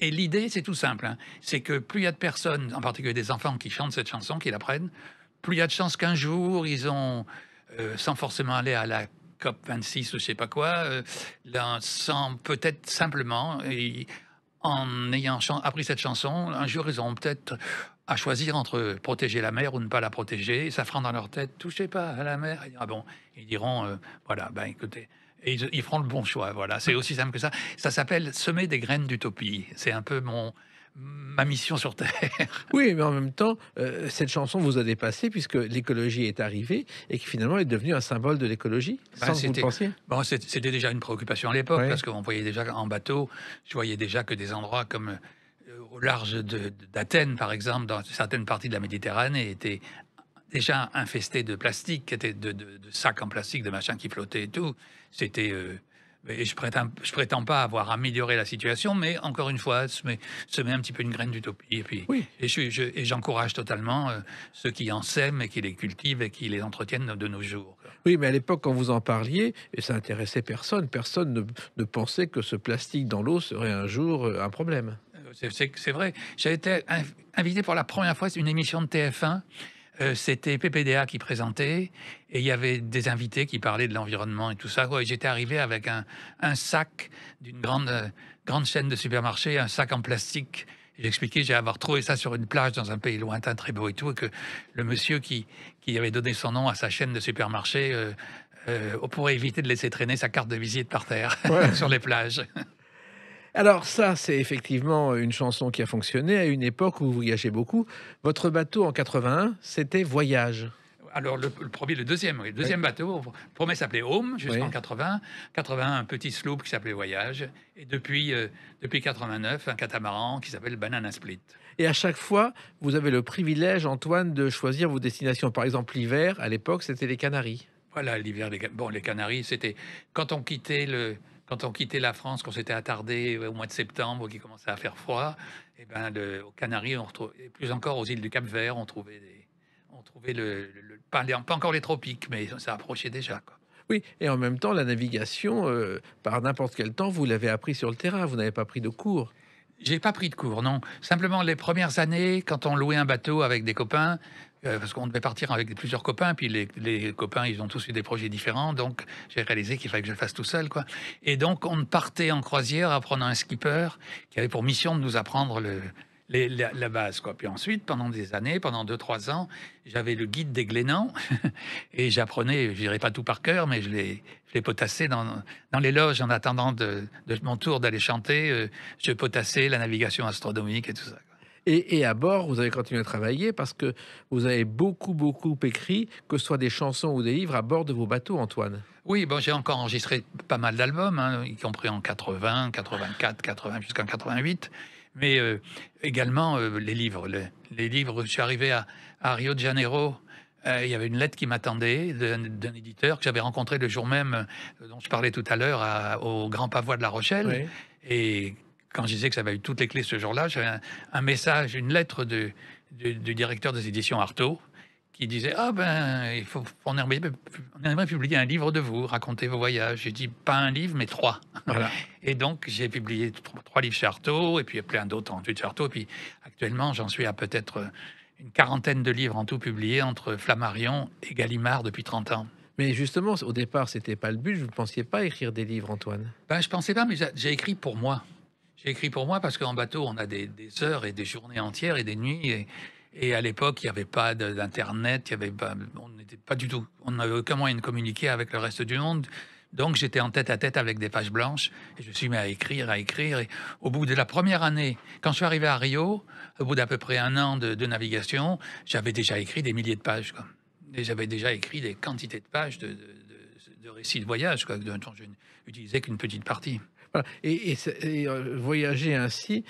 Et l'idée, c'est tout simple. Hein. C'est que plus il y a de personnes, en particulier des enfants, qui chantent cette chanson, qui l'apprennent, plus il y a de chances qu'un jour, ils ont, sans forcément aller à la COP 26 ou je sais pas quoi, sans peut-être simplement, en ayant appris cette chanson, un jour, ils auront peut-être à choisir entre protéger la mer ou ne pas la protéger. Et ça fera dans leur tête, touchez pas à la mer. Ah bon, ils diront, voilà, ben écoutez, et ils feront le bon choix. Voilà, c'est aussi simple que ça. Ça s'appelle semer des graines d'utopie. C'est un peu ma mission sur Terre. Oui, mais en même temps, cette chanson vous a dépassé puisque l'écologie est arrivée et qui finalement est devenue un symbole de l'écologie, sans que vous le pensiez. Bon, c'était déjà une préoccupation à l'époque, Ouais. parce qu'on voyait déjà en bateau, je voyais déjà que des endroits comme au large d'Athènes, par exemple, dans certaines parties de la Méditerranée, étaient déjà infestés de plastique, qui étaient de sacs en plastique, de machins qui flottaient et tout. C'était... et je prétends pas avoir amélioré la situation, mais encore une fois, semer un petit peu une graine d'utopie. Et puis, Oui. et j'encourage totalement ceux qui en sèment et qui les cultivent et qui les entretiennent de nos jours. Oui, mais à l'époque, quand vous en parliez, et ça intéressait personne, personne ne pensait que ce plastique dans l'eau serait un jour un problème. C'est vrai. J'ai été invité pour la première fois, c'est une émission de TF1. C'était PPDA qui présentait et il y avait des invités qui parlaient de l'environnement et tout ça. Ouais, j'étais arrivé avec un sac d'une grande chaîne de supermarchés, un sac en plastique. J'expliquais, j'ai avoir trouvé ça sur une plage dans un pays lointain, très beau et tout, et que le monsieur qui avait donné son nom à sa chaîne de supermarchés pourrait éviter de laisser traîner sa carte de visite par terre Ouais. sur les plages. Alors ça, c'est effectivement une chanson qui a fonctionné à une époque où vous voyagez beaucoup. Votre bateau en 81, c'était Voyage. Alors, le premier, le deuxième, oui. Le deuxième bateau, le premier s'appelait Home, jusqu'en Oui. 80. 81, un petit sloop qui s'appelait Voyage. Et depuis 89, un catamaran qui s'appelle Banana Split. Et à chaque fois, vous avez le privilège, Antoine, de choisir vos destinations. Par exemple, l'hiver, à l'époque, c'était les Canaries. Voilà, l'hiver, les Canaries, c'était quand on quittait la France, qu'on s'était attardé au mois de septembre, qu'il commençait à faire froid, et ben aux Canaries, on retrouvait, et plus encore aux îles du Cap-Vert, on trouvait pas encore les tropiques, mais ça approchait déjà, quoi. Oui, et en même temps, la navigation, par n'importe quel temps, vous l'avez appris sur le terrain. Vous n'avez pas pris de cours. J'ai pas pris de cours, non. Simplement, les premières années, quand on louait un bateau avec des copains, parce qu'on devait partir avec plusieurs copains, puis les copains, ils ont tous eu des projets différents, donc j'ai réalisé qu'il fallait que je le fasse tout seul, quoi. Et donc, on partait en croisière en prenant un skipper qui avait pour mission de nous apprendre la base, quoi. Puis ensuite, pendant des années, pendant 2-3 ans, j'avais le guide des Glénans et j'apprenais, je dirais pas tout par cœur, mais je l'ai potassé dans les loges en attendant de mon tour d'aller chanter. Je potassais la navigation astronomique et tout ça, quoi. Et à bord, vous avez continué à travailler parce que vous avez beaucoup écrit, que ce soit des chansons ou des livres, à bord de vos bateaux, Antoine. Oui, bon, j'ai encore enregistré pas mal d'albums, hein, y compris en 80, 84, 80 jusqu'en 88. Mais également les livres. Les livres, je suis arrivé à Rio de Janeiro. Il y avait une lettre qui m'attendait d'un éditeur que j'avais rencontré le jour même dont je parlais tout à l'heure au Grand Pavois de La Rochelle. Oui. Et quand je disais que ça avait eu toutes les clés ce jour-là, j'avais un message, une lettre du directeur des éditions Artaud qui disait « Ah ben, on aimerait publier un livre de vous, raconter vos voyages. » J'ai dit « Pas un livre, mais 3. » Voilà. Et donc, j'ai publié 3 livres chez Artaud, et puis plein d'autres ensuite chez Artaud. Et puis actuellement, j'en suis à peut-être une quarantaine de livres en tout publiés entre Flammarion et Gallimard depuis 30 ans. Mais justement, au départ, c'était pas le but. Vous ne pensiez pas écrire des livres, Antoine. Ben, je pensais pas, mais j'ai écrit pour moi. J'ai écrit pour moi parce qu'en bateau, on a des heures et des journées entières et des nuits. Et à l'époque, il n'y avait pas d'internet, on n'était pas du tout, on n'avait aucun moyen de communiquer avec le reste du monde. Donc j'étais en tête à tête avec des pages blanches et je me suis mis à écrire. Et au bout de la première année, quand je suis arrivé à Rio, au bout d'à peu près 1 an de navigation, j'avais déjà écrit des milliers de pages, quoi. Et j'avais déjà écrit des quantités de pages de récits de voyage, quoi, dont je n'utilisais qu'une petite partie. Voilà. Voyager ainsi,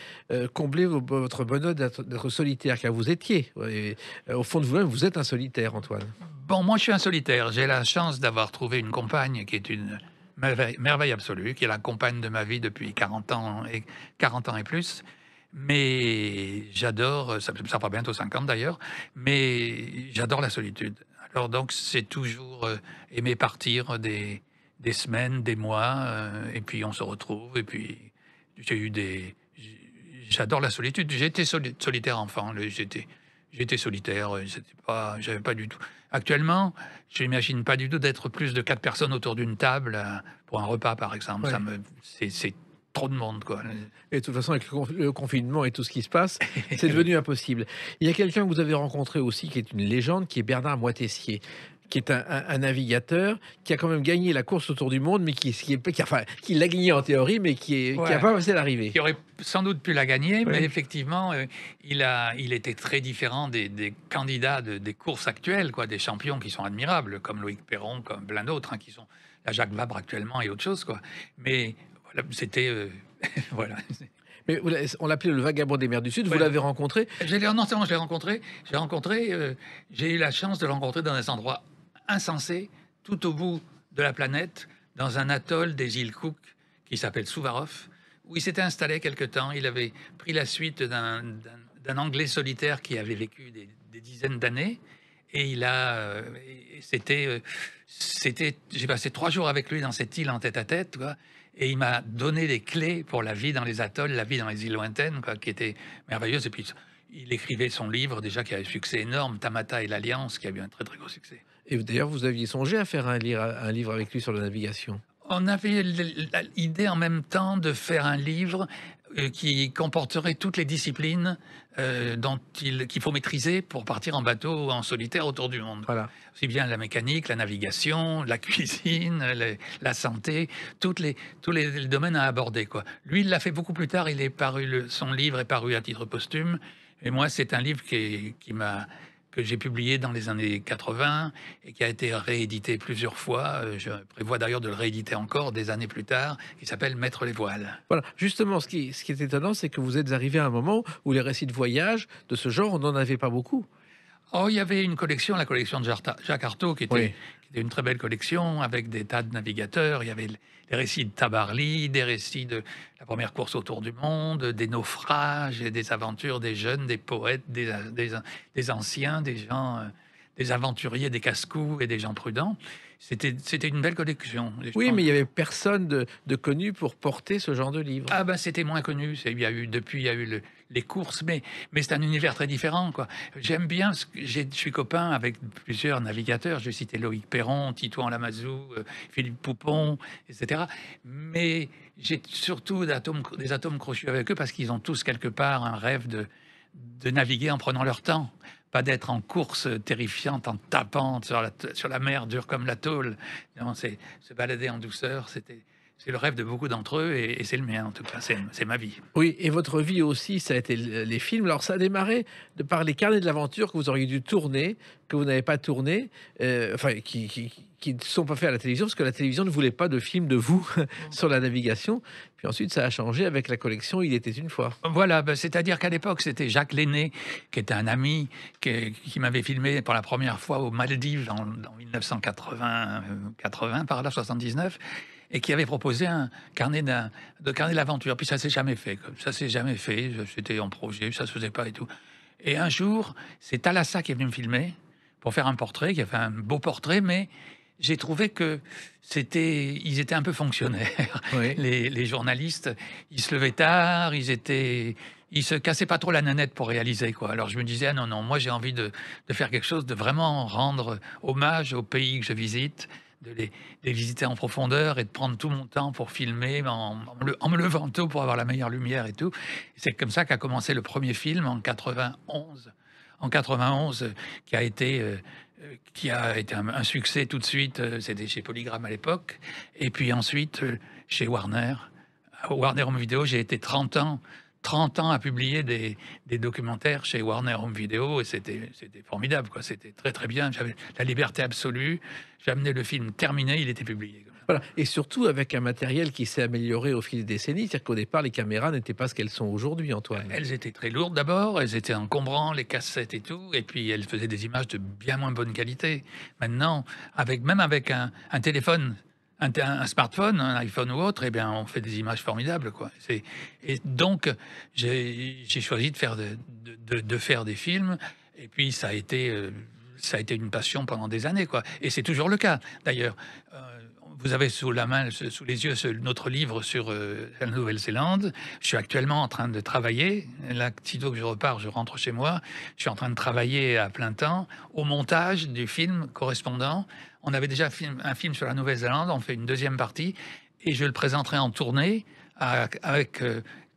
combler votre bonheur d'être solitaire, car vous étiez. Et, au fond de vous-même, vous êtes un solitaire, Antoine. Bon, moi, je suis un solitaire. J'ai la chance d'avoir trouvé une compagne qui est une merveille absolue, qui est la compagne de ma vie depuis 40 ans et plus. Mais j'adore, ça fera bientôt 50 d'ailleurs, mais j'adore la solitude. Alors donc, c'est toujours aimer partir des semaines, des mois, et puis on se retrouve, et puis j'adore la solitude. J'ai été solitaire enfant, j'étais solitaire, j'avais pas du tout. Actuellement, je n'imagine pas du tout d'être plus de 4 personnes autour d'une table pour un repas, par exemple. Ouais. C'est trop de monde, quoi. Et de toute façon, avec le confinement et tout ce qui se passe, c'est devenu impossible. Il y a quelqu'un que vous avez rencontré aussi, qui est une légende, qui est Bernard Moitessier, qui est un navigateur qui a quand même gagné la course autour du monde, mais qui l'a gagné en théorie, mais qui n'a pas passé l'arrivée. Qui aurait sans doute pu la gagner, mais effectivement, il était très différent des candidats des courses actuelles, quoi, des champions qui sont admirables, comme Loïc Perron, comme plein d'autres, qui sont la Jacques Vabre actuellement et autre chose, quoi. Mais voilà, c'était voilà. Mais on l'appelait le vagabond des mers du Sud. Vous l'avez rencontré? Non seulement je l'ai rencontré, j'ai eu la chance de le rencontrer dans des endroits insensés, tout au bout de la planète, dans un atoll des îles Cook qui s'appelle Suvarov, où il s'était installé quelque temps. Il avait pris la suite d'un Anglais solitaire qui avait vécu des dizaines d'années, et j'ai passé 3 jours avec lui dans cette île en tête-à-tête, quoi. Et il m'a donné des clés pour la vie dans les atolls, la vie dans les îles lointaines, quoi, qui était merveilleuse. Et puis, il écrivait son livre, déjà, qui a eu un succès énorme, Tamata et l'Alliance, qui a eu un très, très gros succès. Et d'ailleurs, vous aviez songé à faire un livre avec lui sur la navigation? On avait l'idée en même temps de faire un livre qui comporterait toutes les disciplines qu'il faut maîtriser pour partir en bateau en solitaire autour du monde. Voilà. Aussi bien la mécanique, la navigation, la cuisine, la santé, tous les domaines à aborder, quoi. Lui, il l'a fait beaucoup plus tard. Son livre est paru à titre posthume. Et moi, c'est un livre que j'ai publié dans les années 80 et qui a été réédité plusieurs fois. Je prévois d'ailleurs de le rééditer encore des années plus tard, qui s'appelle Mettre les voiles. Voilà, justement, ce qui est étonnant, c'est que vous êtes arrivé à un moment où les récits de voyage de ce genre, on n'en avait pas beaucoup. Oh, il y avait une collection, la collection de Jacques Artaud, qui était une très belle collection avec des tas de navigateurs. Il y avait les récits de Tabarly, des récits de la première course autour du monde, des naufrages et des aventures des jeunes, des poètes, des anciens, des gens, des aventuriers, des casse-cous et des gens prudents. C'était une belle collection. Oui, mais il y avait personne de connu pour porter ce genre de livre. Ah ben c'était moins connu. Il y a eu les courses, mais c'est un univers très différent, quoi. J'aime bien. Je suis copain avec plusieurs navigateurs. J'ai cité Loïc Perron, Titouan Lamazou, Philippe Poupon, etc. Mais j'ai surtout des atomes crochus avec eux parce qu'ils ont tous quelque part un rêve de naviguer en prenant leur temps. Pas d'être en course terrifiante, en tapant sur la mer dure comme la tôle. Non, c'est se balader en douceur. C'est le rêve de beaucoup d'entre eux et c'est le mien, en tout cas. C'est ma vie. Oui, et votre vie aussi, ça a été les films. Alors, ça a démarré par les carnets de l'aventure que vous auriez dû tourner, que vous n'avez pas tourné, qui ne sont pas faits à la télévision, parce que la télévision ne voulait pas de films de vous sur la navigation. Puis ensuite, ça a changé avec la collection Il était une fois. Voilà, c'est-à-dire qu'à l'époque, c'était Jacques Lenné, qui était un ami, qui m'avait filmé pour la première fois aux Maldives en 1980, par là, 79, et qui avait proposé un carnet d'aventure. Puis ça s'est jamais fait. Ça s'est jamais fait. C'était en projet, ça se faisait pas et tout. Et un jour, c'est Thalassa qui est venu me filmer pour faire un portrait, qui a fait un beau portrait, mais j'ai trouvé que ils étaient un peu fonctionnaires. Oui. Les journalistes, ils se levaient tard, ils se cassaient pas trop la nanette pour réaliser, quoi. Alors je me disais, ah non, moi j'ai envie de faire quelque chose, de vraiment rendre hommage aux pays que je visite, de les visiter en profondeur et de prendre tout mon temps pour filmer en me levant tôt pour avoir la meilleure lumière et tout. C'est comme ça qu'a commencé le premier film en 91. En 91, qui a été un succès tout de suite. C'était chez Polygram à l'époque. Et puis ensuite, chez Warner Home Video, j'ai été 30 ans à publier des documentaires chez Warner Home Video, et c'était formidable, quoi. C'était très très bien. J'avais la liberté absolue. J'ai amené le film terminé, il était publié. Comme ça. Voilà, et surtout avec un matériel qui s'est amélioré au fil des décennies. C'est-à-dire qu'au départ, les caméras n'étaient pas ce qu'elles sont aujourd'hui, Antoine. Elles étaient très lourdes d'abord, elles étaient encombrants, les cassettes et tout, et puis elles faisaient des images de bien moins bonne qualité. Maintenant, même avec un téléphone, un smartphone, un iPhone ou autre, eh bien, on fait des images formidables, quoi. Et donc, j'ai choisi de faire des films, et puis ça a été une passion pendant des années, quoi. Et c'est toujours le cas, d'ailleurs. Vous avez sous les yeux, notre livre sur la Nouvelle-Zélande. Je suis actuellement en train de travailler. Là, sitôt que je repars, je rentre chez moi. Je suis en train de travailler à plein temps au montage du film correspondant. On avait déjà un film sur la Nouvelle-Zélande. On fait une deuxième partie et je le présenterai en tournée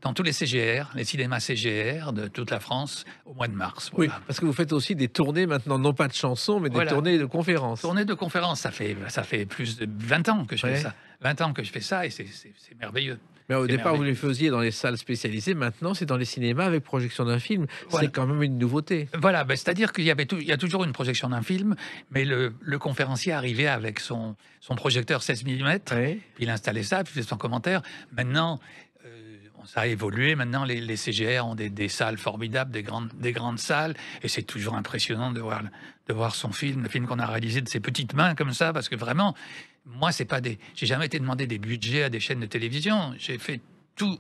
dans tous les CGR, les cinémas CGR de toute la France au mois de mars. Voilà. Oui, parce que vous faites aussi des tournées maintenant, non pas de chansons, mais des tournées de conférences. Tournées de conférences, ça fait plus de 20 ans que je fais ça. 20 ans que je fais ça et c'est merveilleux. Mais au départ, vous les faisiez dans les salles spécialisées. Maintenant, c'est dans les cinémas avec projection d'un film. Voilà. C'est quand même une nouveauté. Voilà, c'est-à-dire qu'il y a toujours une projection d'un film, mais le conférencier arrivait avec son projecteur 16 mm, puis il installait ça, puis il faisait son commentaire. Maintenant, ça a évolué. Maintenant, les CGR ont des salles formidables, des grandes salles, et c'est toujours impressionnant de voir son film, le film qu'on a réalisé de ses petites mains comme ça, parce que vraiment, moi, j'ai jamais été demandé des budgets à des chaînes de télévision. J'ai fait tout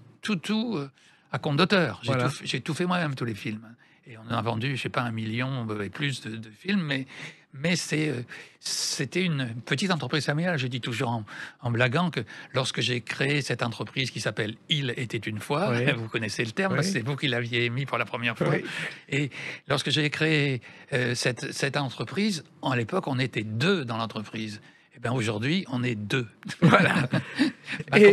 à compte d'auteur. J'ai tout fait moi-même, tous les films. Et on en a vendu, je sais pas, 1 million et plus de films, mais c'était une petite entreprise familiale. Je dis toujours en blaguant que lorsque j'ai créé cette entreprise qui s'appelle Il était une fois, vous connaissez le terme, c'est vous qui l'aviez mis pour la première fois. Et lorsque j'ai créé cette entreprise, à l'époque, on était 2 dans l'entreprise. Et bien aujourd'hui, on est 2. Voilà.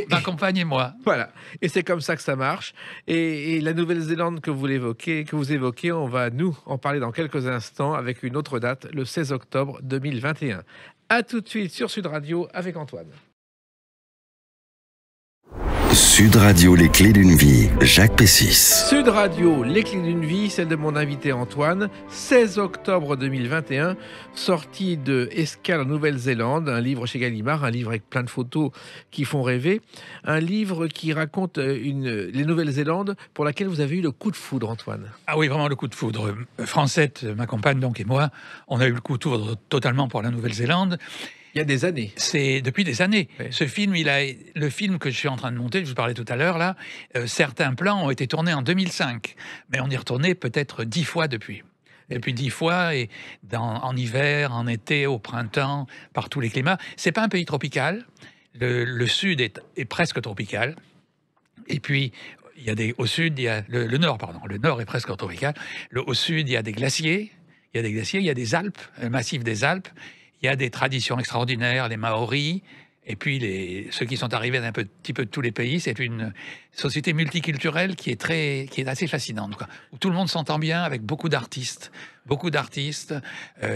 Ma compagne et moi. Voilà. Et c'est comme ça que ça marche. Et la Nouvelle-Zélande que vous évoquez, on va nous en parler dans quelques instants avec une autre date, le 16 octobre 2021. À tout de suite sur Sud Radio avec Antoine. Sud Radio, les clés d'une vie, Jacques Pessis. Sud Radio, les clés d'une vie, celle de mon invité Antoine, 16 octobre 2021, sortie de Escale en Nouvelle-Zélande, un livre chez Gallimard, un livre avec plein de photos qui font rêver, un livre qui raconte les Nouvelles-Zélandes pour laquelle vous avez eu le coup de foudre, Antoine. Ah oui, vraiment le coup de foudre. Francette, ma compagne donc, et moi, on a eu le coup de foudre totalement pour la Nouvelle-Zélande. Il y a des années. C'est depuis des années. Oui. Ce film, le film que je suis en train de monter, je vous parlais tout à l'heure là, certains plans ont été tournés en 2005, mais on y est retourné peut-être 10 fois depuis. Depuis 10 fois, et en hiver, en été, au printemps, par tous les climats. C'est pas un pays tropical. Le sud est presque tropical. Et puis, au sud, il y a le nord, pardon. Le nord est presque tropical. Au sud, il y a des glaciers. Il y a des Alpes, le massif des Alpes. Il y a des traditions extraordinaires, les Maoris, et puis ceux qui sont arrivés d'un petit peu de tous les pays. C'est une société multiculturelle qui est assez fascinante, quoi, où tout le monde s'entend bien avec beaucoup d'artistes.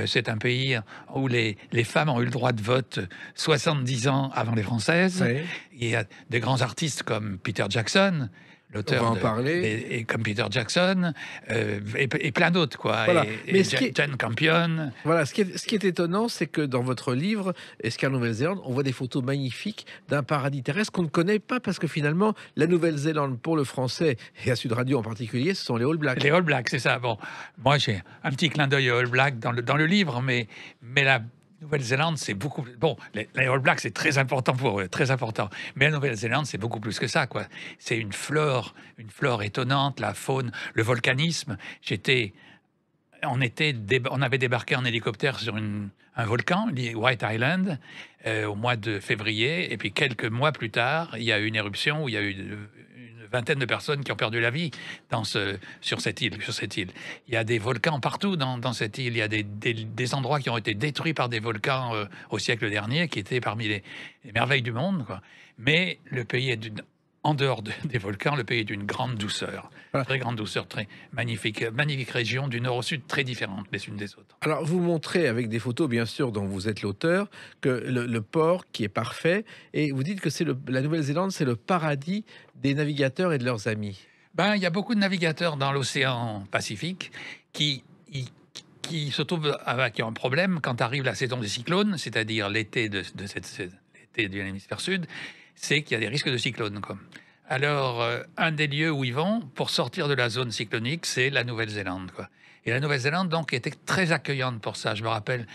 C'est un pays où les femmes ont eu le droit de vote 70 ans avant les Françaises. Oui. Il y a des grands artistes comme Peter Jackson, l'auteur et comme Peter Jackson, et plein d'autres, quoi. Voilà. Et Jane Campion. Voilà, ce qui est étonnant, c'est que dans votre livre, Escale Nouvelle-Zélande, on voit des photos magnifiques d'un paradis terrestre qu'on ne connaît pas, parce que finalement, la Nouvelle-Zélande, pour le français, et à Sud Radio en particulier, ce sont les All Blacks. Les All Blacks, c'est ça. Bon, moi, j'ai un petit clin d'œil aux All Blacks dans le livre, mais la Nouvelle-Zélande, c'est beaucoup... Bon, les All Blacks, c'est très important pour eux, très important. Mais la Nouvelle-Zélande, c'est beaucoup plus que ça, quoi. C'est une flore étonnante, la faune, le volcanisme. On avait débarqué en hélicoptère sur un volcan, White Island, au mois de février. Et puis, quelques mois plus tard, il y a eu une éruption où il y a eu une vingtaine de personnes qui ont perdu la vie sur cette île. Il y a des volcans partout dans cette île. Il y a des endroits qui ont été détruits par des volcans au siècle dernier, qui étaient parmi les merveilles du monde, quoi. Mais le pays est en dehors des volcans, le pays est d'une grande douceur. Voilà. Très grande douceur, très magnifique région du nord au sud, très différentes les unes des autres. Alors, vous montrez avec des photos, bien sûr, dont vous êtes l'auteur, que le port qui est parfait, et vous dites que la Nouvelle-Zélande, c'est le paradis des navigateurs et de leurs amis. Il y a beaucoup de navigateurs dans l'océan Pacifique qui se trouvent qui ont un problème quand arrive la saison des cyclones, c'est-à-dire l'été de l'hémisphère sud, c'est qu'il y a des risques de cyclones, quoi. Alors, un des lieux où ils vont pour sortir de la zone cyclonique, c'est la Nouvelle-Zélande, quoi. Et la Nouvelle-Zélande, donc, était très accueillante pour ça. Je me rappelle,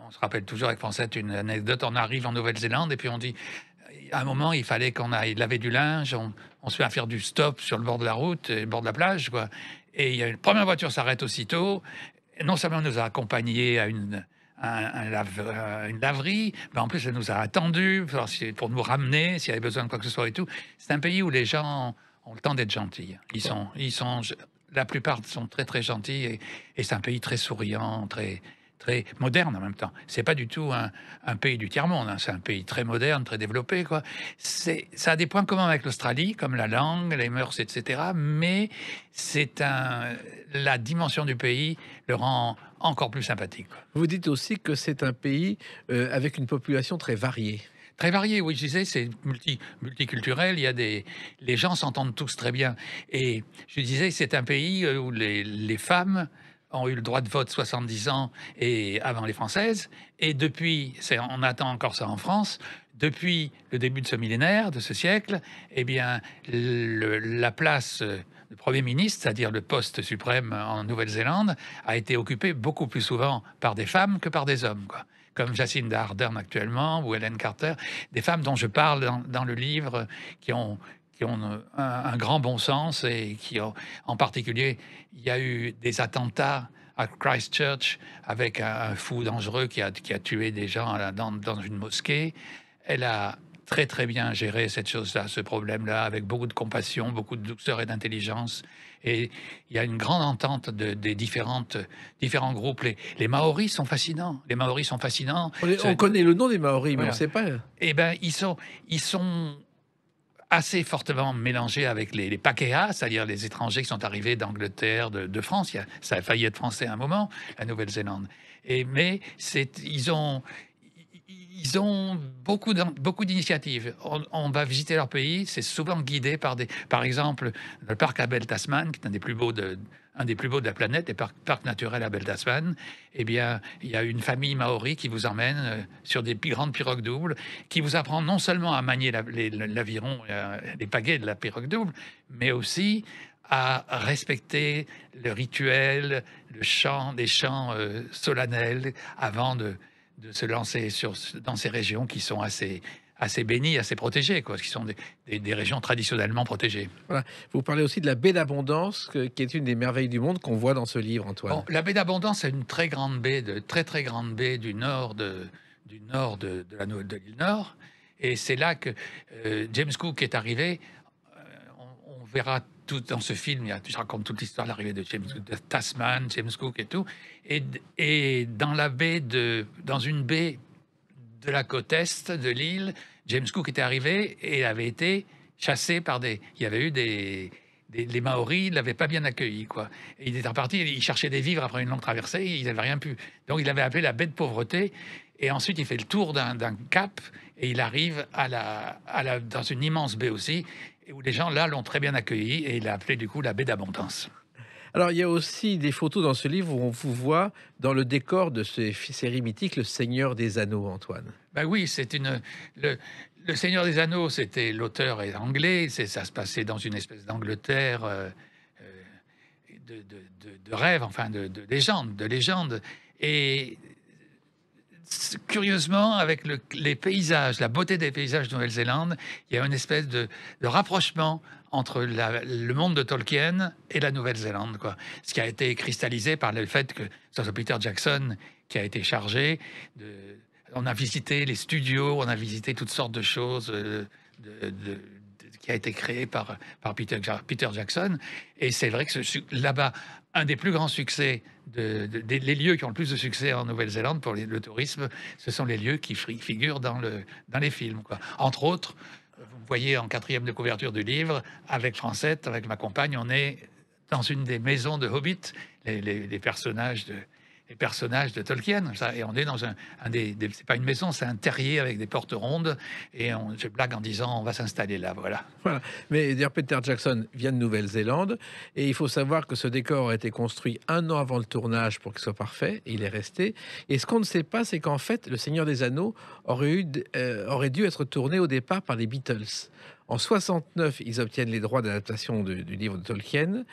on se rappelle toujours avec Francette une anecdote. On arrive en Nouvelle-Zélande et puis on dit, à un moment, il fallait qu'on aille laver du linge. On se met à faire du stop sur le bord de la route, le bord de la plage, quoi. Et il y a une première voiture s'arrête aussitôt. Et non seulement elle nous a accompagnés à une laverie, mais en plus elle nous a attendus pour nous ramener s'il y avait besoin de quoi que ce soit et tout. C'est un pays où les gens ont le temps d'être gentils. La plupart sont très très gentils et c'est un pays très souriant, très moderne en même temps. C'est pas du tout un pays du tiers-monde, hein. C'est un pays très moderne, très développé, quoi. Ça a des points communs avec l'Australie, comme la langue, les mœurs, etc. Mais la dimension du pays le rend encore plus sympathique, quoi. Vous dites aussi que c'est un pays avec une population très variée. Très varié, oui, je disais, c'est multiculturel. Les gens s'entendent tous très bien. Et je disais, c'est un pays où les femmes ont eu le droit de vote 70 ans et avant les Françaises. Et depuis, on attend encore ça en France, depuis le début de ce millénaire, de ce siècle, eh bien, la place de Premier ministre, c'est-à-dire le poste suprême en Nouvelle-Zélande, a été occupé beaucoup plus souvent par des femmes que par des hommes, quoi. Comme Jacinda Ardern actuellement, ou Helen Carter, des femmes dont je parle dans le livre, qui ont un grand bon sens et qui ont, en particulier, il y a eu des attentats à Christchurch avec un fou dangereux qui a tué des gens dans une mosquée. Elle a très très bien géré cette chose-là, ce problème-là, avec beaucoup de compassion, beaucoup de douceur et d'intelligence. Et il y a une grande entente des différents groupes. Les Maoris sont fascinants. Les Maoris sont fascinants. On connaît le nom des Maoris, mais voilà. On ne sait pas. Eh ben, ils sont assez fortement mélangés avec les Pakeha, c'est-à-dire les étrangers qui sont arrivés d'Angleterre, de France. Ça a failli être français à un moment, la Nouvelle-Zélande. Mais ils ont beaucoup d'initiatives. On va visiter leur pays, c'est souvent guidé par exemple, le parc Abel Tasman, qui est un des plus beaux de la planète, les parcs naturels Abel Tasman. Eh bien, il y a une famille maori qui vous emmène sur des grandes pirogues doubles, qui vous apprend non seulement à manier l'aviron, les pagaies de la pirogue double, mais aussi à respecter le rituel, des chants solennels avant de se lancer dans ces régions qui sont assez bénies, assez protégées, quoi, qui sont des régions traditionnellement protégées. Voilà. Vous parlez aussi de la baie d'Abondance, qui est une des merveilles du monde qu'on voit dans ce livre, Antoine. Bon, la baie d'Abondance est une très grande baie, très grande baie du nord de l'île Nord, et c'est là que James Cook est arrivé. On verra tout dans ce film, je raconte toute l'histoire de l'arrivée de Tasman, James Cook et tout. Et dans une baie de la côte est de l'île, James Cook était arrivé et avait été chassé il y avait eu les Maoris, ils l'avaient pas bien accueilli, quoi. Et il était reparti, il cherchait des vivres après une longue traversée, il n'avait rien pu. Donc il avait appelé la baie de pauvreté. Et ensuite, il fait le tour d'un cap et il arrive dans une immense baie aussi, où les gens là l'ont très bien accueilli et il a appelé du coup la baie d'Abondance. Alors, il y a aussi des photos dans ce livre où on vous voit dans le décor de ces séries mythiques, Le Seigneur des Anneaux, Antoine. Ben oui, le Seigneur des Anneaux, c'était l'auteur est anglais, ça se passait dans une espèce d'Angleterre de rêve, enfin de légende. Et curieusement, avec les paysages, la beauté des paysages de Nouvelle-Zélande, il y a une espèce de rapprochement entre le monde de Tolkien et la Nouvelle-Zélande, quoi. Ce qui a été cristallisé par le fait que ce soit Peter Jackson qui a été chargé on a visité les studios, on a visité toutes sortes de choses qui a été créé par Peter Jackson. Et c'est vrai que là-bas, un des plus grands succès, les lieux qui ont le plus de succès en Nouvelle-Zélande pour le tourisme, ce sont les lieux qui figurent dans les films, quoi. Entre autres, vous voyez en 4e de couverture du livre, avec Francette, avec ma compagne, on est dans une des maisons de Hobbit, les personnages personnages de Tolkien. Ça, et on est dans c'est pas une maison, c'est un terrier avec des portes rondes. Et je blague en disant, on va s'installer là, voilà. Voilà. Mais d'ailleurs, Peter Jackson vient de Nouvelle-Zélande et il faut savoir que ce décor a été construit 1 an avant le tournage pour qu'il soit parfait. Et il est resté. Et ce qu'on ne sait pas, c'est qu'en fait, Le Seigneur des Anneaux aurait dû être tourné au départ par les Beatles. En 69, ils obtiennent les droits d'adaptation du livre de Tolkien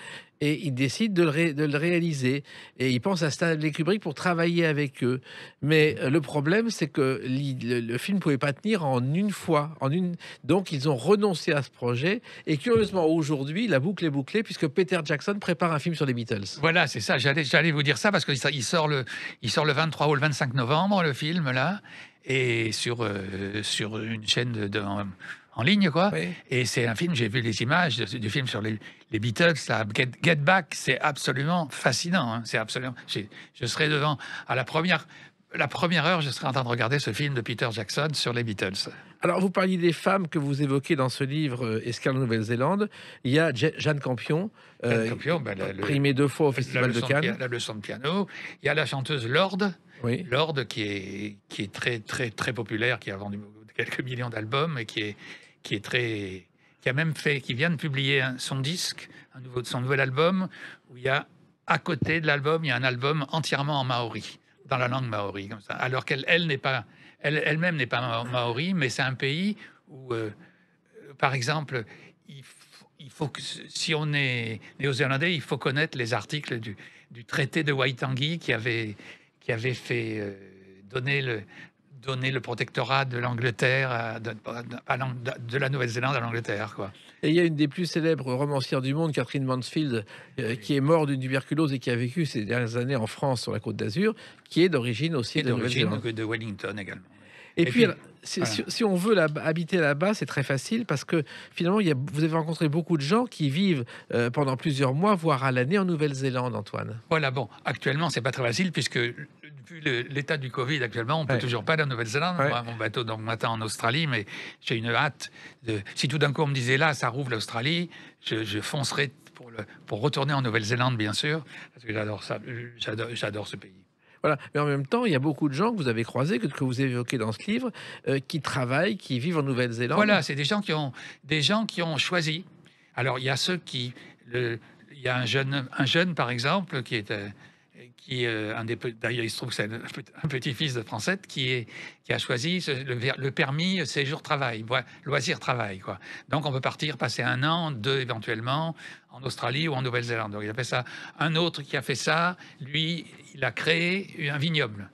et ils décident de le réaliser. Et ils pensent à Stanley Kubrick pour travailler avec eux. Mais le problème, c'est que le film ne pouvait pas tenir en une fois. Donc, ils ont renoncé à ce projet. Et curieusement, aujourd'hui, la boucle est bouclée puisque Peter Jackson prépare un film sur les Beatles. Voilà, c'est ça. J'allais vous dire ça parce qu'il sort le 23 ou le 25 novembre, le film, là, et sur une chaîne en ligne, quoi. Oui. Et c'est un film, j'ai vu les images du film sur les Beatles, là, Get Back, c'est absolument fascinant. Hein, c'est absolument. Je serai devant à la première heure, je serai en train de regarder ce film de Peter Jackson sur les Beatles. Alors, vous parliez des femmes que vous évoquez dans ce livre Escale en Nouvelle-Zélande. Il y a Jeanne Campion, primée 2 fois au Festival de Cannes. La leçon de piano. Il y a la chanteuse Lorde. Oui. Lorde qui est très très très populaire, qui a vendu quelques millions d'albums et qui vient de publier son disque, son nouvel album, où il y a à côté de l'album, il y a un album entièrement en maori, dans la langue maori, comme ça. Alors qu'elle-même n'est pas maori, mais c'est un pays où, par exemple, il faut que, si on est néo-zélandais, il faut connaître les articles du traité de Waitangi qui avait fait donner le protectorat de l'Angleterre de la Nouvelle-Zélande à l'Angleterre, quoi. Et il y a une des plus célèbres romancières du monde, Catherine Mansfield, qui est morte d'une tuberculose et qui a vécu ces dernières années en France, sur la Côte d'Azur, qui est d'origine aussi de Nouvelle-Zélande. De Wellington également. Et puis, voilà. si on veut habiter là-bas, c'est très facile parce que finalement, vous avez rencontré beaucoup de gens qui vivent pendant plusieurs mois, voire à l'année en Nouvelle-Zélande, Antoine. Voilà, bon, actuellement, c'est pas très facile puisque vu l'état du Covid actuellement, on peut toujours pas aller en Nouvelle-Zélande. Ouais. Moi, mon bateau donc m'attend en Australie, mais j'ai une hâte. Si tout d'un coup on me disait là, ça rouvre l'Australie, je foncerai pour retourner en Nouvelle-Zélande, bien sûr, parce que j'adore ça, j'adore ce pays. Voilà. Mais en même temps, il y a beaucoup de gens que vous avez croisés, que vous évoquez dans ce livre, qui travaillent, qui vivent en Nouvelle-Zélande. Voilà, c'est des gens qui ont choisi. Alors, il y a ceux il y a un jeune, par exemple, qui est d'ailleurs, il se trouve que c'est un petit-fils de Francette qui a choisi le permis séjour-travail, loisir-travail, quoi. Donc, on peut partir, passer 1 an, 2 éventuellement, en Australie ou en Nouvelle-Zélande. Donc, il a fait ça. Un autre qui a fait ça, lui, il a créé un vignoble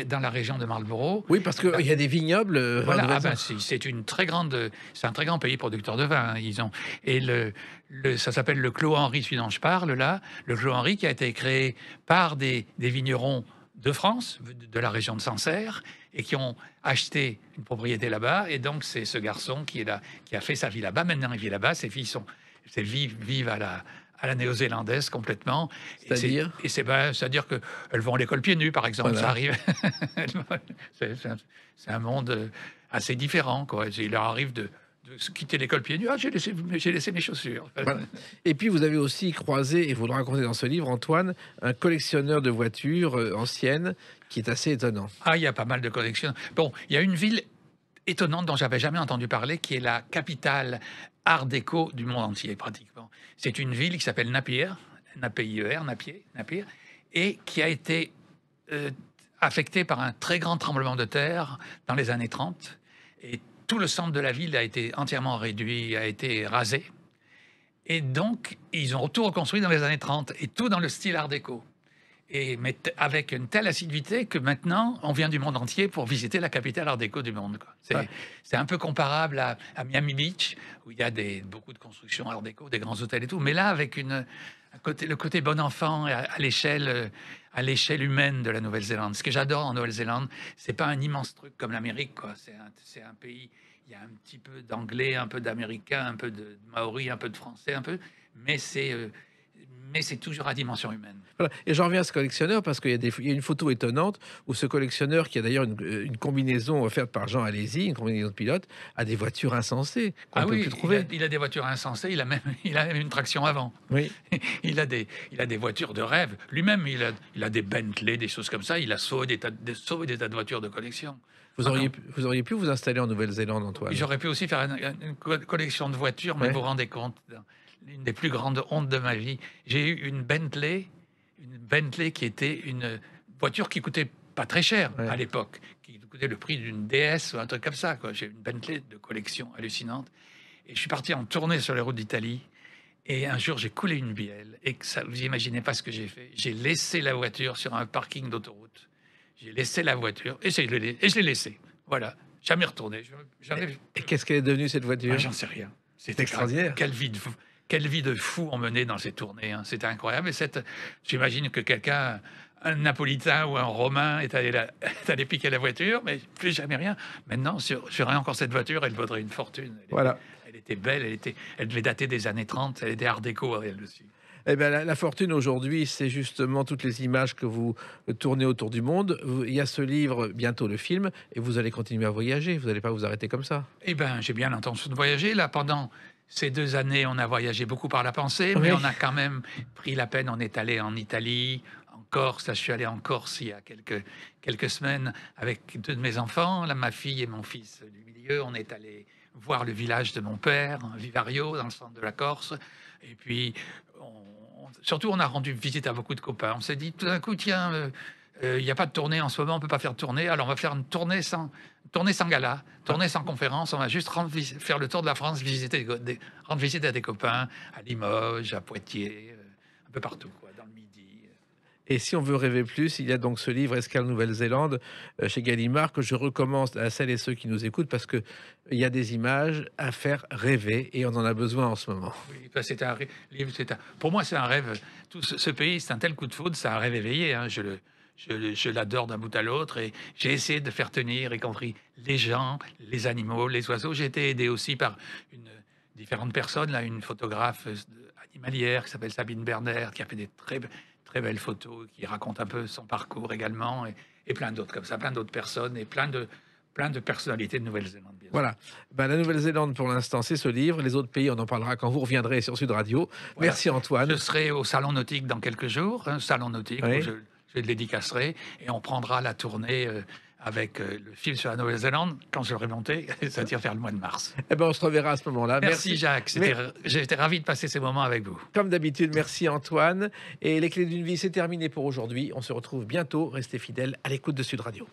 dans la région de Marlborough. Oui, parce qu'il y a des vignobles. Voilà, c'est un très grand pays producteur de vin. Ça s'appelle le Clos Henry, celui dont je parle là. Le Clos Henry qui a été créé par des vignerons de France, de la région de Sancerre, et qui ont acheté une propriété là-bas. Et donc, c'est ce garçon qui a fait sa vie là-bas. Maintenant, il vit là-bas. Ses filles vivent à la néo-zélandaise complètement. C'est-à-dire c'est-à-dire qu'elles vont à l'école pieds nus, par exemple. Voilà. Ça arrive. c'est un monde assez différent, quoi. Il leur arrive de quitter l'école pieds nus. Ah, j'ai laissé mes chaussures. Voilà. Et puis, vous avez aussi croisé, et vous le racontez dans ce livre, Antoine, un collectionneur de voitures anciennes qui est assez étonnant. Ah, il y a pas mal de collections. Bon, il y a une ville étonnante dont j'avais jamais entendu parler, qui est la capitale art déco du monde entier, pratiquement. C'est une ville qui s'appelle Napier, N-A-P-I-E-R, Napier, et qui a été affectée par un très grand tremblement de terre dans les années 30. Et tout le centre de la ville a été entièrement réduit, a été rasé. Et donc, ils ont tout reconstruit dans les années 30, et tout dans le style art déco. Mais avec une telle assiduité que maintenant, on vient du monde entier pour visiter la capitale art déco du monde, quoi. C'est un peu comparable à Miami Beach, où il y a beaucoup de constructions art déco, des grands hôtels et tout. Mais là, avec le côté bon enfant à l'échelle humaine de la Nouvelle-Zélande. Ce que j'adore en Nouvelle-Zélande, c'est pas un immense truc comme l'Amérique, quoi. C'est un pays, il y a un petit peu d'anglais, un peu d'américain, un peu de maori, un peu de français, mais mais c'est toujours à dimension humaine. Voilà. Et j'en reviens à ce collectionneur parce qu'il y a une photo étonnante où ce collectionneur, qui a d'ailleurs une combinaison offerte par Jean Alési, une combinaison de pilote, a des voitures insensées qu'on ne peut plus trouver. Il a des voitures insensées, il a même une traction avant. Oui. il a des voitures de rêve. Lui-même, il a des Bentley, des choses comme ça. Il a sauvé des tas de voitures de collection. Vous auriez pu vous installer en Nouvelle-Zélande, Antoine. J'aurais pu aussi faire une collection de voitures, mais vous vous rendez compte, l'une des plus grandes hontes de ma vie, j'ai eu une Bentley qui était une voiture qui coûtait pas très cher à l'époque, qui coûtait le prix d'une DS ou un truc comme ça, quoi. J'ai une Bentley de collection hallucinante. Et je suis parti en tournée sur les routes d'Italie. Et un jour, j'ai coulé une bielle. Et vous imaginez pas ce que j'ai fait. J'ai laissé la voiture sur un parking d'autoroute. J'ai laissé la voiture et je l'ai laissée. Voilà. Jamais retourné. Et qu'est-ce qu'elle est devenue, cette voiture? J'en sais rien. C'est extraordinaire. Quelle vie de fou on menait dans ces tournées. Hein. C'était incroyable. Et j'imagine que quelqu'un, un Napolitain ou un Romain, est allé piquer la voiture, mais plus jamais rien. Maintenant, j'aurais encore cette voiture, elle vaudrait une fortune. Elle était belle, elle devait dater des années 30, elle était art déco, elle aussi. Eh bien, la fortune aujourd'hui, c'est justement toutes les images que vous tournez autour du monde. Il y a ce livre, bientôt le film, et vous allez continuer à voyager. Vous n'allez pas vous arrêter comme ça. Eh bien, j'ai bien l'intention de voyager. Là, pendant ces 2 années, on a voyagé beaucoup par la pensée, mais on a quand même pris la peine. On est allé en Italie, en Corse. Là, je suis allé en Corse il y a quelques semaines avec 2 de mes enfants, là, ma fille et mon fils du milieu. On est allé voir le village de mon père, Vivario, dans le centre de la Corse. Et puis, surtout, on a rendu visite à beaucoup de copains. On s'est dit tout d'un coup, tiens, il n'y a pas de tournée en ce moment, on ne peut pas faire de tournée, alors on va faire une tournée sans gala, tournée sans conférence. On va juste faire le tour de la France, rendre visite à des copains, à Limoges, à Poitiers, un peu partout, quoi, dans le Midi. Et si on veut rêver plus, il y a donc ce livre Escale Nouvelle-Zélande chez Gallimard que je recommande à celles et ceux qui nous écoutent parce que il y a des images à faire rêver et on en a besoin en ce moment. Oui, pour moi, c'est un rêve. Tout ce pays, c'est un tel coup de foudre, c'est un rêve éveillé. Hein. Je l'adore d'un bout à l'autre et j'ai essayé de faire tenir, y compris les gens, les animaux, les oiseaux. J'ai été aidé aussi par différentes personnes. Là, une photographe animalière qui s'appelle Sabine Berner, qui a fait des très belles photos, qui raconte un peu son parcours également, et plein d'autres comme ça, plein d'autres personnes et plein de personnalités de Nouvelle-Zélande. Voilà. Ben, la Nouvelle-Zélande, pour l'instant, c'est ce livre. Les autres pays, on en parlera quand vous reviendrez sur Sud Radio. Voilà. Merci Antoine. Je serai au Salon Nautique dans quelques jours, un salon nautique où je le dédicacerai, et on prendra la tournée avec le film sur la Nouvelle-Zélande quand je l'aurai monté, c'est-à-dire vers le mois de mars. Eh ben, on se reverra à ce moment-là. Merci Jacques, j'étais ravi de passer ces moments avec vous. Comme d'habitude, merci Antoine. Et les clés d'une vie, c'est terminé pour aujourd'hui. On se retrouve bientôt. Restez fidèles à l'écoute de Sud Radio.